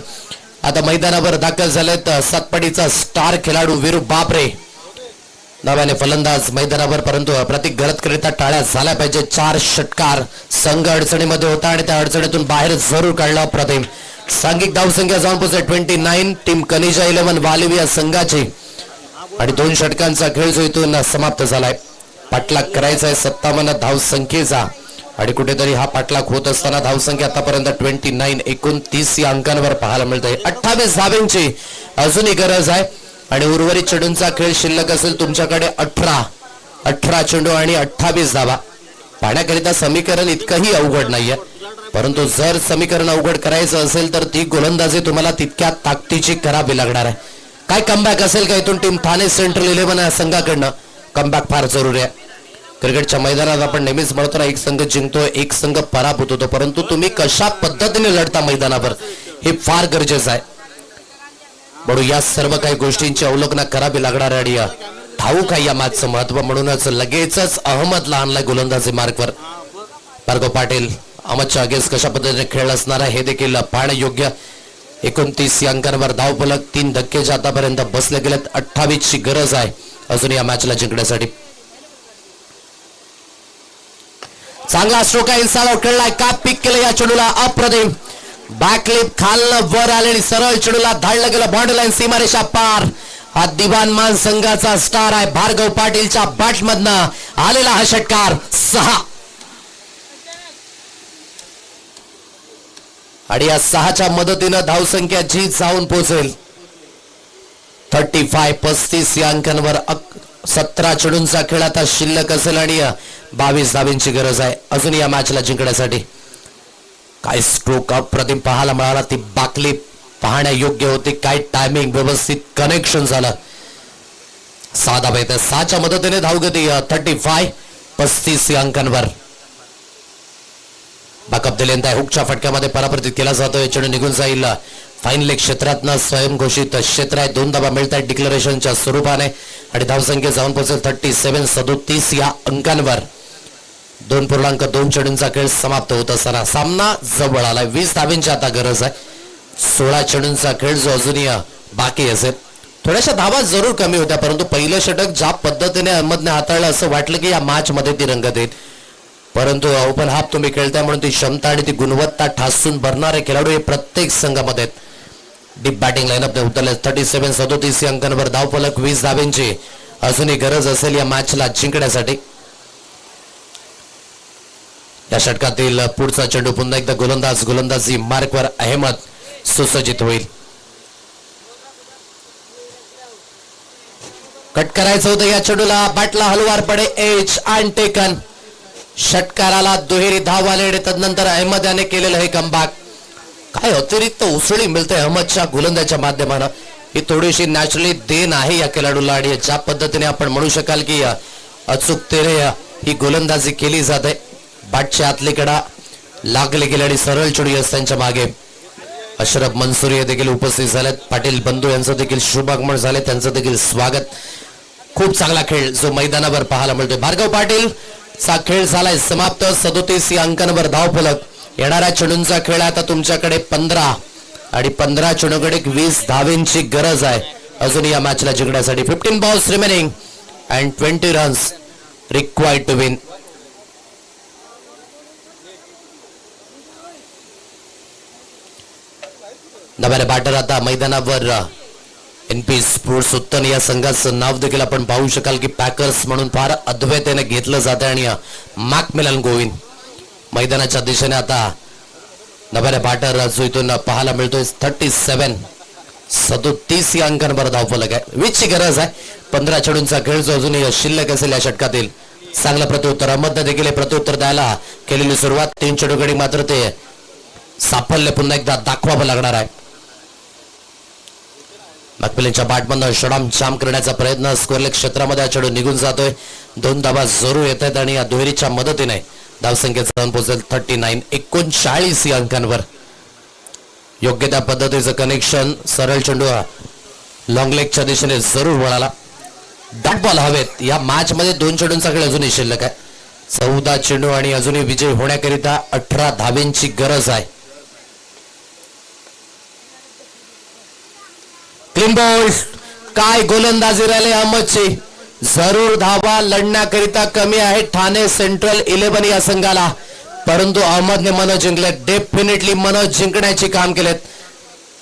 Speaker 1: आता मैदानावर दाखल झालेत. सातपडीचा स्टार खेळाडू वीरू बापरे नव्याने फलंदाज मैदानावर, परंतु प्रत्येक गरजकरिता टाळ्या झाल्या पाहिजे. 4 षटकार संघ अडचणीमध्ये होता आणि त्या अडचणीतून बाहेर जरूर काढला प्रतिम. सांघिक धावसंख्या जाऊन पोहोचली 29. टीम कनिजा 11 वालिव या संघाची आणि 2 षटकांचा खेळ जो इथून समाप्त झालाय. पाठलाग करायचा आहे 57 धावसंख्येचा आणि कुठेतरी हा पाठलाग होत असताना धावसंख्या आतापर्यंत 29. 29 या अंकांवर पाहायला मिळते. 28 धावांची अजूनही गरज आहे आणि उर्वरित चेंडूंचा खेळ शिल्लक असेल तुमच्याकडे 18 चेंडू आणि 28 धावा. पाहण्याकरिता समीकरण इतकंही अवघड नाहीये, परंतु जर समीकरण अवघड करायचं असेल तर ती गोलंदाजी तुम्हाला तितक्या ताकदीची करावी लागणार आहे. काय कमबॅक असेल का इथून टीम ठाणे सेंट्रल 11 या संघाकडनं? कमबॅक फार जरुरी आहे. क्रिकेटच्या मैदानात आपण नेहमीच म्हणतो ना, एक संघ जिंकतो एक संघ पराभूत होतो, परंतु तुम्ही कशा पद्धतीने लढता मैदानावर हे फार गरजेचं आहे. म्हणून या सर्व काही गोष्टींची अवलोकन करावी लागणार आणि ठाऊक आहे या मॅचचं महत्व. म्हणूनच लगेचच अहमदला आणलाय गोलंदाजी मार्कवर. भार्गव पाटील अहमदच्या अगेन्स्ट कशा पद्धतीने खेळ असणार आहे हे देखील पाहणं योग्य. 29 या अंकांवर धावफलक 3 धक्के जे आतापर्यंत बसले गेलेत. 28 ची गरज आहे अजून या मॅचला जिंकण्यासाठी. चांगला स्ट्रोक आहे, इन्साइड आउट खेळलाय. का पिक केलं या चेंडूला अप्रतिम. बॅकलिप खालनं वर आले आणि सरळ चेंडूला धाडलं गेलं बाउंड्री लाईन सीमारेषा पार. हा दिवाणमान संघाचा स्टार आहे भार्गव पाटीलच्या बॅटमधनं आलेला हा षटकार 6 आणि या 6च्या मदतीनं धावसंख्या जी जाऊन पोहोचेल 35. 35 या अंकांवर 17 चेंडूंचा खेळ आता शिल्लक असेल आणि 22 धावांची गरज आहे अजून या मॅचला जिंकण्यासाठी. काय स्ट्रोक अप्रतिम पाहायला मिळाला. ती बाकली पाहण्या योग्य होती. काय टायमिंग, व्यवस्थित कनेक्शन झालं. 6 धावा येतात. 6च्या मदतीने धावगती 35. 35 या अंकांवर बॅकअप दिलेंत आहे. हुकच्या फटक्यामध्ये परावर्तित केला जातोय. चेंडू निघून जाईल फाईन लेग क्षेत्रातनं. स्वयंघोषित क्षेत्र आहे. 2 धावा मिळत आहेत डिक्लेरेशनच्या स्वरूपाने आणि धावसंख्या जाऊन पोहोचेल 37. 37 या अंकांवर 2.2 चेंडूंचा खेळ समाप्त होत असताना सामना जवळ आलाय. 20 धावांची आता गरज आहे. 16 चेंडूंचा खेळ जो अजूनही बाकी असेल. थोड्याशा धावा जरूर कमी होत्या, परंतु पहिलं षटक ज्या पद्धतीने अहमदने हाताळलं असं वाटलं की या मॅच मध्ये ती रंगत येईल, परंतु ओपन हाफ तुम्ही खेळताय म्हणून ती क्षमता आणि ती गुणवत्ता ठासून भरणारे खेळाडू हे प्रत्येक संघामध्ये डीप बॅटिंग लाईनअप उतरले. 37. 37 या अंकांवर धावफलक 20 धावांची अजूनही गरज असेल या मॅचला जिंकण्यासाठी. या षटकातील पुढचा चेंडू पुन्हा एकदा गोलंदाजी मार्कवर अहमद सुसज्जित होईल. कट करायचं होतं या चेंडूला. बॅटला हलवार पडे एज अँड टेकन. षटकाराला दुहेरी धाव आले आणि तदनंतर अहमद याने केलेलं हे कमबॅक. काय अतिरिक्त उसळी मिळते अहमदच्या गोलंदाजीच्या माध्यमानं. ही थोडीशी नॅचरली देण आहे या खेळाडूला आणि ज्या पद्धतीने आपण म्हणू शकाल की अचूकतेने ही गोलंदाजी केली जाते. बॅटच्या आतलीकडा लागले गेले आणि सरळ चेंडू त्यांच्या मागे. अशरफ मंसूरी देखील उपस्थित झालेत. पाटील बंधू यांचं देखील शुभागमन झाले, त्यांचं देखील स्वागत. खूप चांगला खेळ जो मैदानावर पाहायला मिळतोय. भार्गव पाटील चा खेळ झालाय समाप्त. 37 या अंकांवर धावफलक. येणाऱ्या चेंडूंचा खेळ आता तुमच्याकडे 15 आणि 15 चेंडूकडे 20 धावेंची गरज आहे अजून या मॅचला जिंकण्यासाठी. 15 balls remaining and 20 runs required to win. नव्याने बॅटर आता मैदानावर एनपी स्पोर्ट्स उत्तन या संघाचं नाव देखील आपण पाहू शकाल की पॅकर्स म्हणून फार अद्वैतेने घेतलं जातं आणि मॅकमिलन गोविंद मैदानाच्या दिशेने आता नव्याने बॅटर जो इथून पाहायला मिळतोय. 37 या अंकांवर धावफलक आहे. वीजची गरज आहे. 15 चेंडूंचा खेळ जो अजूनही शिल्लक असेल या षटकातील. चांगलं प्रत्युत्तर अहमदने देखील प्रत्युत्तर द्यायला केलेली सुरुवात. 3 चेंडूकडे मात्र ते साफल्य पुन्हा एकदा दाखवावं लागणार आहे. मॅकमिलनच्या बॅटमधनं षडाम जाम करण्याचा प्रयत्न. स्क्वेअर क्षेत्रामध्ये हा चेंडू निघून जातोय. 2 धावा जरूर येत आहेत आणि या दुहेरीच्या मदतीने धावसंख्येचा जाऊन पोहोचेल 39. 39 या अंकांवर. योग्य त्या पद्धतीचं कनेक्शन. सरळ चेंडू लॉंग लेगच्या दिशेने जरूर वळाला. डॉट बॉल हवेत. या मॅच मध्ये 2 चेंडूंचा खेळ अजूनही शिल्लक आहे. 14 चेंडू आणि अजूनही विजय होण्याकरिता 18 धावेंची गरज आहे. Clean ball. काय गोलंदाजी राहिले अहमदची. जरूर धावा लढण्याकरिता कमी आहे ठाणे सेंट्रल 11 या संघाला, परंतु अहमदने मन जिंकले. डेफिनेटली मन जिंकण्याचे काम केलेत.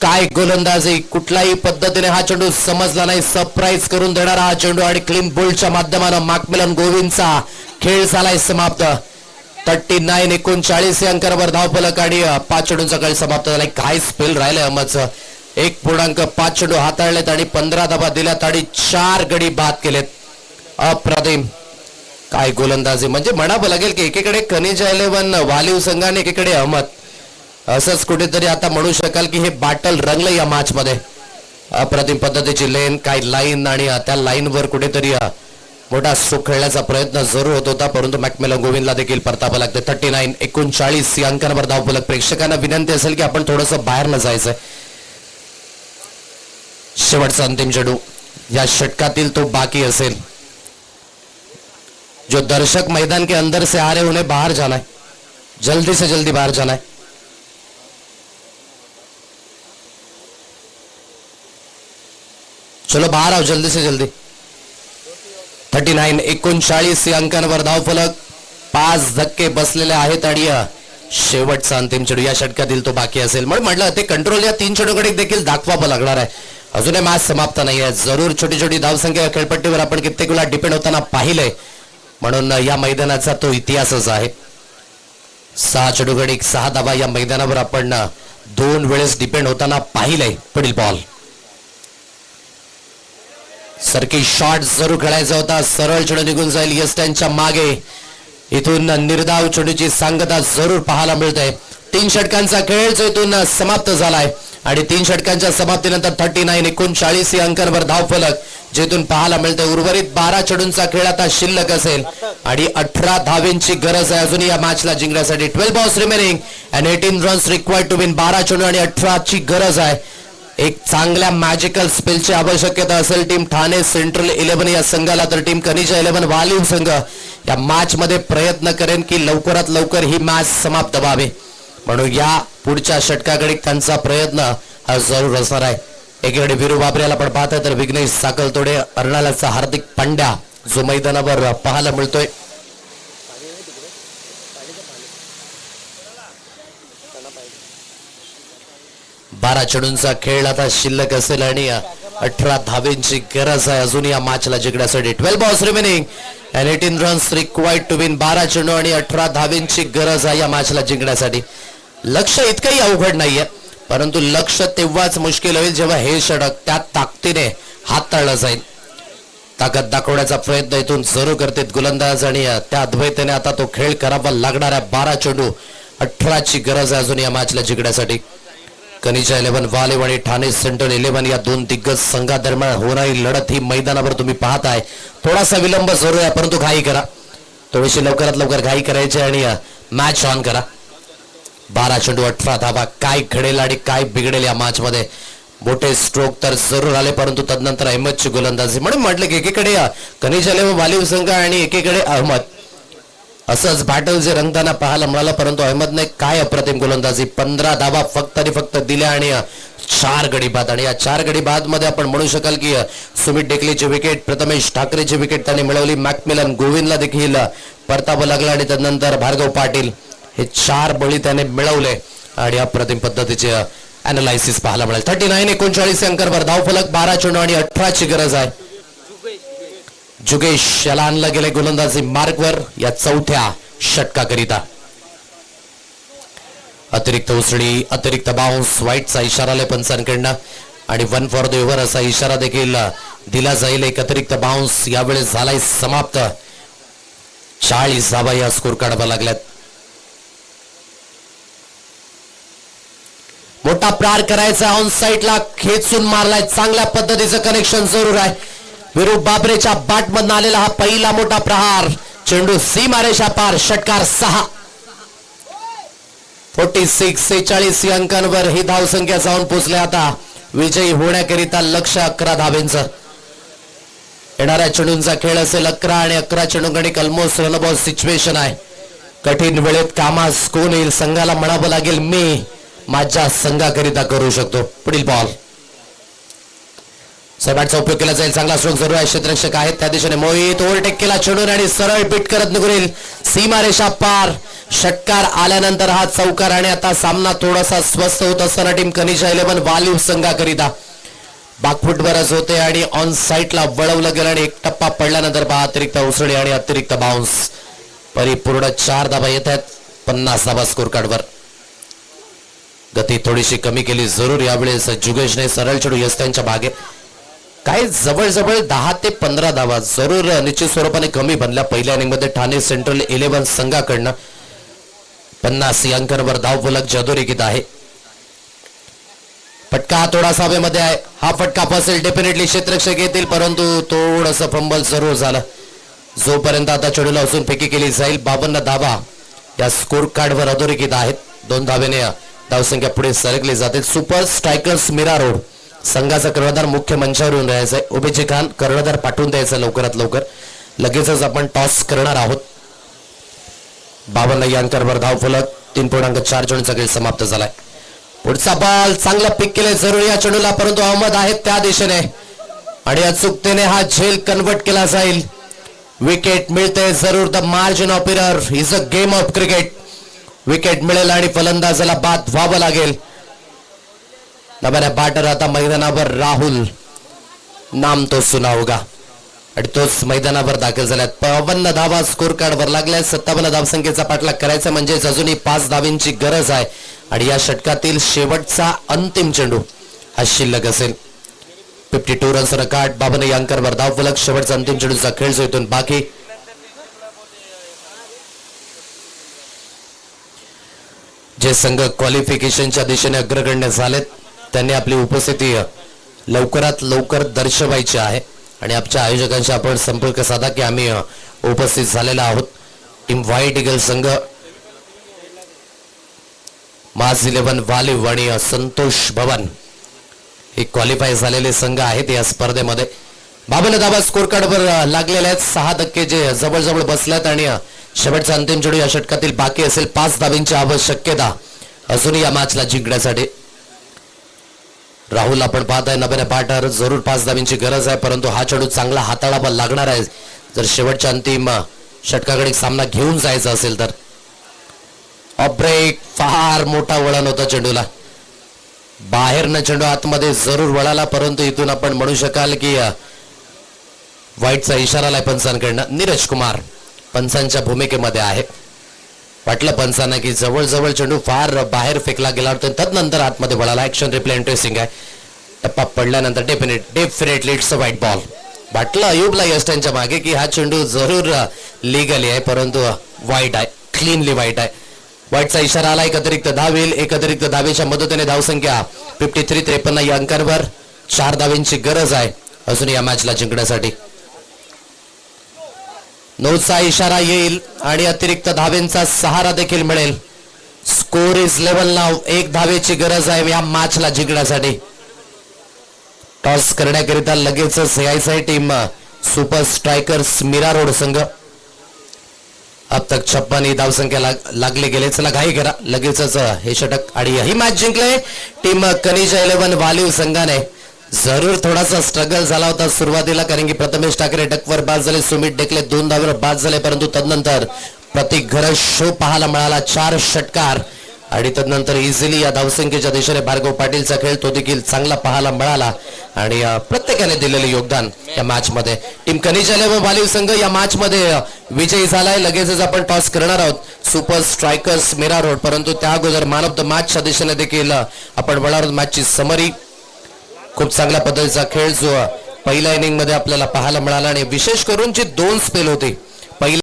Speaker 1: काय गोलंदाजी. कुठल्याही पद्धतीने हा चेंडू समजला नाही. सरप्राईज करून देणारा हा चेंडू आणि क्लीन बोल्डच्या माध्यमाने मॅकमिलन गोविंदचा खेळ झालाय समाप्त. 39 39 या अंकावर धावफलक आणि 5 चेंडूंचा खेळ समाप्त झालाय. काय स्पेल राहिलंय अहमदचं. 1.5 चेंडू हाताळलेत आणि 15 धावा दिल्यात आणि 4 गडी बाद केलेत. अप्रतिम. काय गोलंदाजी. म्हणजे म्हणावं लागेल की एकीकडे खनिज 11 वालिव संघाने, एकीकडे अहमद. असंच कुठेतरी आता म्हणू शकाल की हे बॅटल रंगलं या मॅच मध्ये. अप्रतिम पद्धतीची लेन, काय लाईन आणि त्या लाईन वर कुठेतरी मोठा स्ट्रोक खेळण्याचा प्रयत्न जरूर होत होता, परंतु मॅकमिलन गोविंदला देखील परतावं लागते. 39 39 या अंकांवर धावफलक. प्रेक्षकांना विनंती असेल की आपण थोडंसं बाहेर न जायचंय. शेवटचा अंतिम चेंडू या षटकातील तो बाकी असेल. जो दर्शक मैदान के अंदर से आ रहे उन्हें बाहर जाना है, जल्दी से जल्दी बाहर जाना है. चलो बाहर आओ जल्दी से जल्दी. 39 39 या अंकांवर धावफलक. 5 धक्के बसलेले आहेत आणि शेवटचा अंतिम चेंडू या षटकातील तो बाकी असेल. म्हणून म्हटलं ते कंट्रोल या 3 चेंडूकडे देखील दाखवावं लागणार आहे. अजूनही मॅच समाप्त नाही आहे. जरूर छोटी छोटी धावसंख्या खेळपट्टीवर आपण कित्येक वेळा डिपेंड होताना पाहिलंय, म्हणून या मैदानाचा तो इतिहासच आहे. 6 चेंडूकडे 6 धावा या मैदानावर आपण 2 वेळेस डिपेंड होताना पाहिलंय. पुढील बॉल. सरकी शॉट जरूर खेळायचा होता. सरळ चेंडू निघून जाईल यस्टनच्या मागे. इथून निर्धाव चेंडूची सांगता जरूर पाहायला मिळते. 3 षटकांचा खेळ जो इथून समाप्त झालाय आणि 3 षटकांच्या समाप्तीनंतर 39 39 या अंकांवर धावफलक जेथून पाहायला मिळते. उर्वरित 12 चेंडूंचा खेळ आता शिल्लक असेल आणि 18 धावेंची गरज आहे अजून या मॅचला जिंकण्यासाठी. 12 balls remaining and 18 runs required to win. 12 चेंडू आणि 18 ची गरज आहे. एक चांगल्या मॅजिकल स्पेलची आवश्यकता असेल टीम ठाणे सेंट्रल 11 या संघाला, तर टीम खनिज 11 वालिव संघ या मॅच मध्ये प्रयत्न करेन की लवकरात लवकर ही मॅच समाप्त व्हावी, म्हणून या पुढच्या षटकाकडे त्यांचा प्रयत्न हा जरूर असणार आहे. एकीकडे वीरू बाबऱ्याला पण पाहताय तर विघ्नेश साकलतोडे, अर्नाळ्याचा हार्दिक पांड्या जो मैदानावर पाहायला मिळतोय. बारा चेंडूंचा खेळ आता शिल्लक असेल आणि 18 धावेंची गरज आहे अजून या मॅचला जिंकण्यासाठी. 12 balls remaining and 18 runs required to win. 12 चेंडू आणि 18 धावेंची गरज आहे या मॅचला जिंकण्यासाठी. लक्ष इतकंही अवघड नाहीये, परंतु लक्ष तेव्हाच मुश्किल होईल जेव्हा हे षटक त्या ताकदीने हाताळलं जाईल. ताकद दाखवण्याचा प्रयत्न इथून जरूर करतात गोलंदाज आणि त्या अद्वैताने आता तो खेळ करावा लागणार आहे. 12 चेंडू 18 ची गरज आहे अजून या मॅचला जिंकण्यासाठी. खनिज 11 वालिव आणि ठाणे सेंट्रल 11 या 2 दिग्गज संघादरम्यान होणारी लढत ही मैदानावर तुम्ही पाहताय. थोडासा विलंब जरूर आहे, परंतु घाई करा, थोडीशी लवकरात लवकर घाई करायची आणि मॅच ऑन करा. 12 चेंडू 18 धावा. काय घडेल आणि काय बिघडेल या मॅच मध्ये मोठे स्ट्रोक तर जरूर आले, परंतु तदनंतर अहमदची गोलंदाजी. म्हणून म्हटलं की एकीकडे खनिज अले व वालिव संघ आणि एकीकडे अहमद, असंच बॅटल जे रंगताना पाहायला मिळालं. परंतु अहमदने काय अप्रतिम गोलंदाजी, 15 धावा फक्त आणि फक्त दिल्या आणि 4 गडी बाद. आणि या 4 गडी बाद मध्ये आपण म्हणू शकाल की सुमित डेकलेची विकेट, प्रथमेश ठाकरेची विकेट त्याने मिळवली, मॅकमिलन गोविंदला देखील परतावं लागला आणि त्यानंतर भार्गव पाटील, हे 4 बळी त्याने मिळवले आणि अप्रतिम पद्धतीचे अनालायसिस पाहायला मिळाले. 39-39 अंकावर धावफलक, 12 चेंडू आणि 18ची गरज आहे. जुगेश याला आणलं गेले गोलंदाजी मार्कवर या चौथ्या षटकाकरिता. अतिरिक्त उसळी, अतिरिक्त बाउन्स, व्हाईटचा इशारा आलाय पंचांकडनं आणि 1 फॉर द ओव्हर असा इशारा देखील दिला जाईल. एक अतिरिक्त बाउन्स यावेळेस झालाय समाप्त. 40 धावा या स्कोर काढाव्या लागल्यात. मोठा प्रार करायचा, ऑन साईडला खेचून मारलाय, चांगल्या पद्धतीचं कनेक्शन जरूर आहे. विरू बाबरेच्या बाट मधून आलेला हा पहिला मोठा प्रहार, चेंडू सीमारेषा पार, षटकार 6. 46-46 अंकांवर ही धावसंख्या जाऊन पोहोचले. आता विजयी होण्याकरिता लक्ष 11 धावेंचं. येणाऱ्या चेंडूंचा खेळ असेल 11 आणि 11 चेंडू गणिक ऑलमोस्ट रनबॉल सिच्युएशन आहे. कठीण वेळेत कामास कोण येईल, संघाला म्हणावं लागेल मी माझ्या संघाकरिता करू शकतो. पुढील बॉल, बॅटचा उपयोग केला जाईल, चांगला स्ट्रोक जरूर आहे, क्षेत्ररक्षक आहेत त्या दिशेने मोहित, ओव्हरटेक केला चेंडून आणि सरळ बीट करत निघून सीमारेषा पार. षटकार आल्यानंतर हा चौकार आणि आता सामना थोडासा स्वस्त होत असताना टीम खनिज 11 वालिव संघाकरिता बाकफुटवरच होते आणि ऑन साईडला वळवलं गेलं आणि एक टप्पा पडल्यानंतर अतिरिक्त उसळी आणि अतिरिक्त बाउन्स, परिपूर्ण 4 धावा येत आहेत. 50 धावा स्कोर कार्डवर. गती थोडीशी कमी केली जरूर यावेळेस जुगेशने, सरळ चेंडू यस्त्यांच्या भागे. काही जवळजवळ 10 ते 15 धावा जरूर निश्चित स्वरूपाने कमी बनल्या पहिल्या इनिंगमध्ये ठाणे सेंट्रल 11 संघाकडनं. 50 अंकांवर धावफलक जादोरेखित आहे. फटका थोडासा हवेमध्ये आहे, हा फटका फसेल, डेफिनेटली क्षेत्ररक्षक येतील, परंतु थोडंसं फंबल जरूर झालं. जोपर्यंत आता चेंडूला उचलून फेकी केली जाईल. 52 धावा या स्कोर कार्डवर अधोरेखित आहेत. 2 धावेने धावसंख्या पुढे सरकली जाते. सुपर स्ट्रायकर्स मीरा रोड संघाचा कर्णधार मुख्य मंचावर येऊन राहायचा आहे. ओबीजी खान कर्णधार पाठवून द्यायचा लवकरात लवकर, लगेचच आपण टॉस करणार आहोत. 52 अंकांवर धावफलक, 3.4 चेंडूचा खेळ समाप्त झालाय. पुढचा बॉल चांगला पिक केले जरूर या चेंडूला, परंतु अहमद आहेत त्या दिशेने आणि अचूकतेने हा झेल कन्वर्ट केला जाईल. विकेट मिळते जरूर. The margin of error is a game of cricket. Wicket मिळेल आणि फलंदाजाला बाद व्हावं लागेल. नव्याने बॅटर आता मैदानावर राहुल, नाम तो सुना होगा, आणि तोच मैदानावर दाखल झाल्यात. 52 धावा स्कोर कार्डवर लागल्या. 57 धावसंख्येचा पाठलाग करायचा म्हणजेच अजूनही 5 धावांची गरज आहे आणि या षटकातील शेवटचा अंतिम चेंडू हा शिल्लक असेल. 52 रन्स रकाट, 52 अंकांवर धावफलक, शेवटचा अंतिम चेंडूचा खेळ जो इथून बाकी. जे संघ क्वालिफिकेशनच्या दिशेने अग्रगण्य झालेत त्यांनी आपली उपस्थिती लवकरात लवकर दर्शवायची आहे आणि आमच्या आयोजकांशी आपण संपर्क साधा की आम्ही उपस्थित झालेला आहोत. टीम व्हाईट ईगल संघ, माज 11 वालिव आणि संतोष भवन हे क्वालिफाय झालेले संघ आहेत या स्पर्धेमध्ये. 52 धावा स्कोर कार्डवर लागलेल्या आहेत. 6 धक्के जे जवळजवळ बसल्यात आणि शेवटचा अंतिम चेंडू या षटकातील बाकी असेल. 5 धावांची आवश्यकता अजूनही या मॅचला जिंकण्यासाठी. राहुल आपण पाहताय नव्याने बॅटर, जरूर 5 धावांची गरज आहे, परंतु हा चेंडू चांगला हाताळावा लागणार आहे जर शेवटच्या अंतिम षटकाकडे सामना घेऊन जायचा असेल तर. ऑफ ब्रेक, फार मोठा वळण होता चेंडूला, बाहेरनं चेंडू आतमध्ये जरूर वळाला, परंतु इथून आपण म्हणू शकाल की व्हाईटचा इशारा आलाय पंचांकडनं. नीरज कुमार पंचांच्या भूमिकेमध्ये आहे. वाटलं पंचांना की जवळजवळ चेंडू फार बाहेर फेकला गेला होता, तदनंतर आतमध्ये वळाला. ऍक्शन रिप्ले इंटरेस्टिंग आहे. टप्पा पडल्यानंतर definitely it's a white ball. वाटलं अयुबला यस्टांच्या मागे की हा चेंडू जरूर लिगली आहे, परंतु व्हाईट आहे, क्लीनली व्हाईट आहे. व्हाईटचा इशारा आला. एक अतिरिक्त धाव येईल. एक अतिरिक्त धावेच्या मदतीने धावसंख्या 53-53 या अंकांवर. 4 धावेंची गरज आहे अजून या मॅचला जिंकण्यासाठी. 9चा इशारा येईल आणि अतिरिक्त धावेंचा सहारा देखील मिळेल. स्कोर इज लेव्हल नाव. 1 धावेची गरज आहे या मॅचला जिंकण्यासाठी. टॉस करण्याकरिता लगेचच यायचं आहे team super strikers Mira road संघ. अब तक 56 ही धावसंख्या लागले गेले. चला घाई करा लगेचच हे षटक आणि ही मॅच जिंकले टीम कनिजा 11 वालीव संघाने. जरूर थोडासा स्ट्रगल झाला होता सुरुवातीला, कारण की प्रथमेश ठाकरे डकवर बाद झाले, सुमित डेकले 2 धावेवर बाद झाले, परंतु तदनंतर प्रतीक घरज शो पाहायला मिळाला, 4 षटकार आणि तदनंतर इझिली या धावसंख्येच्या दिशेने भार्गव पाटीलचा खेळ तो देखील चांगला पाहायला मिळाला आणि प्रत्येकाने दिलेले योगदान या मॅच मध्ये. टीम कनिजा 11 वालीव संघ या मॅच मध्ये विजयी झालाय. लगेचच आपण टॉस करणार आहोत सुपर स्ट्रायकर्स मीरा रोड, परंतु त्या अगोदर मॅन ऑफ द मॅचच्या दिशेने देखील आपण बघणार आहोत मॅचची समरी. खूप चांगल्या पद्धतीचा खेळ जो पहिल्या इनिंग मध्ये आपल्याला पाहायला मिळाला आणि विशेष करून जी 2 स्पेल होती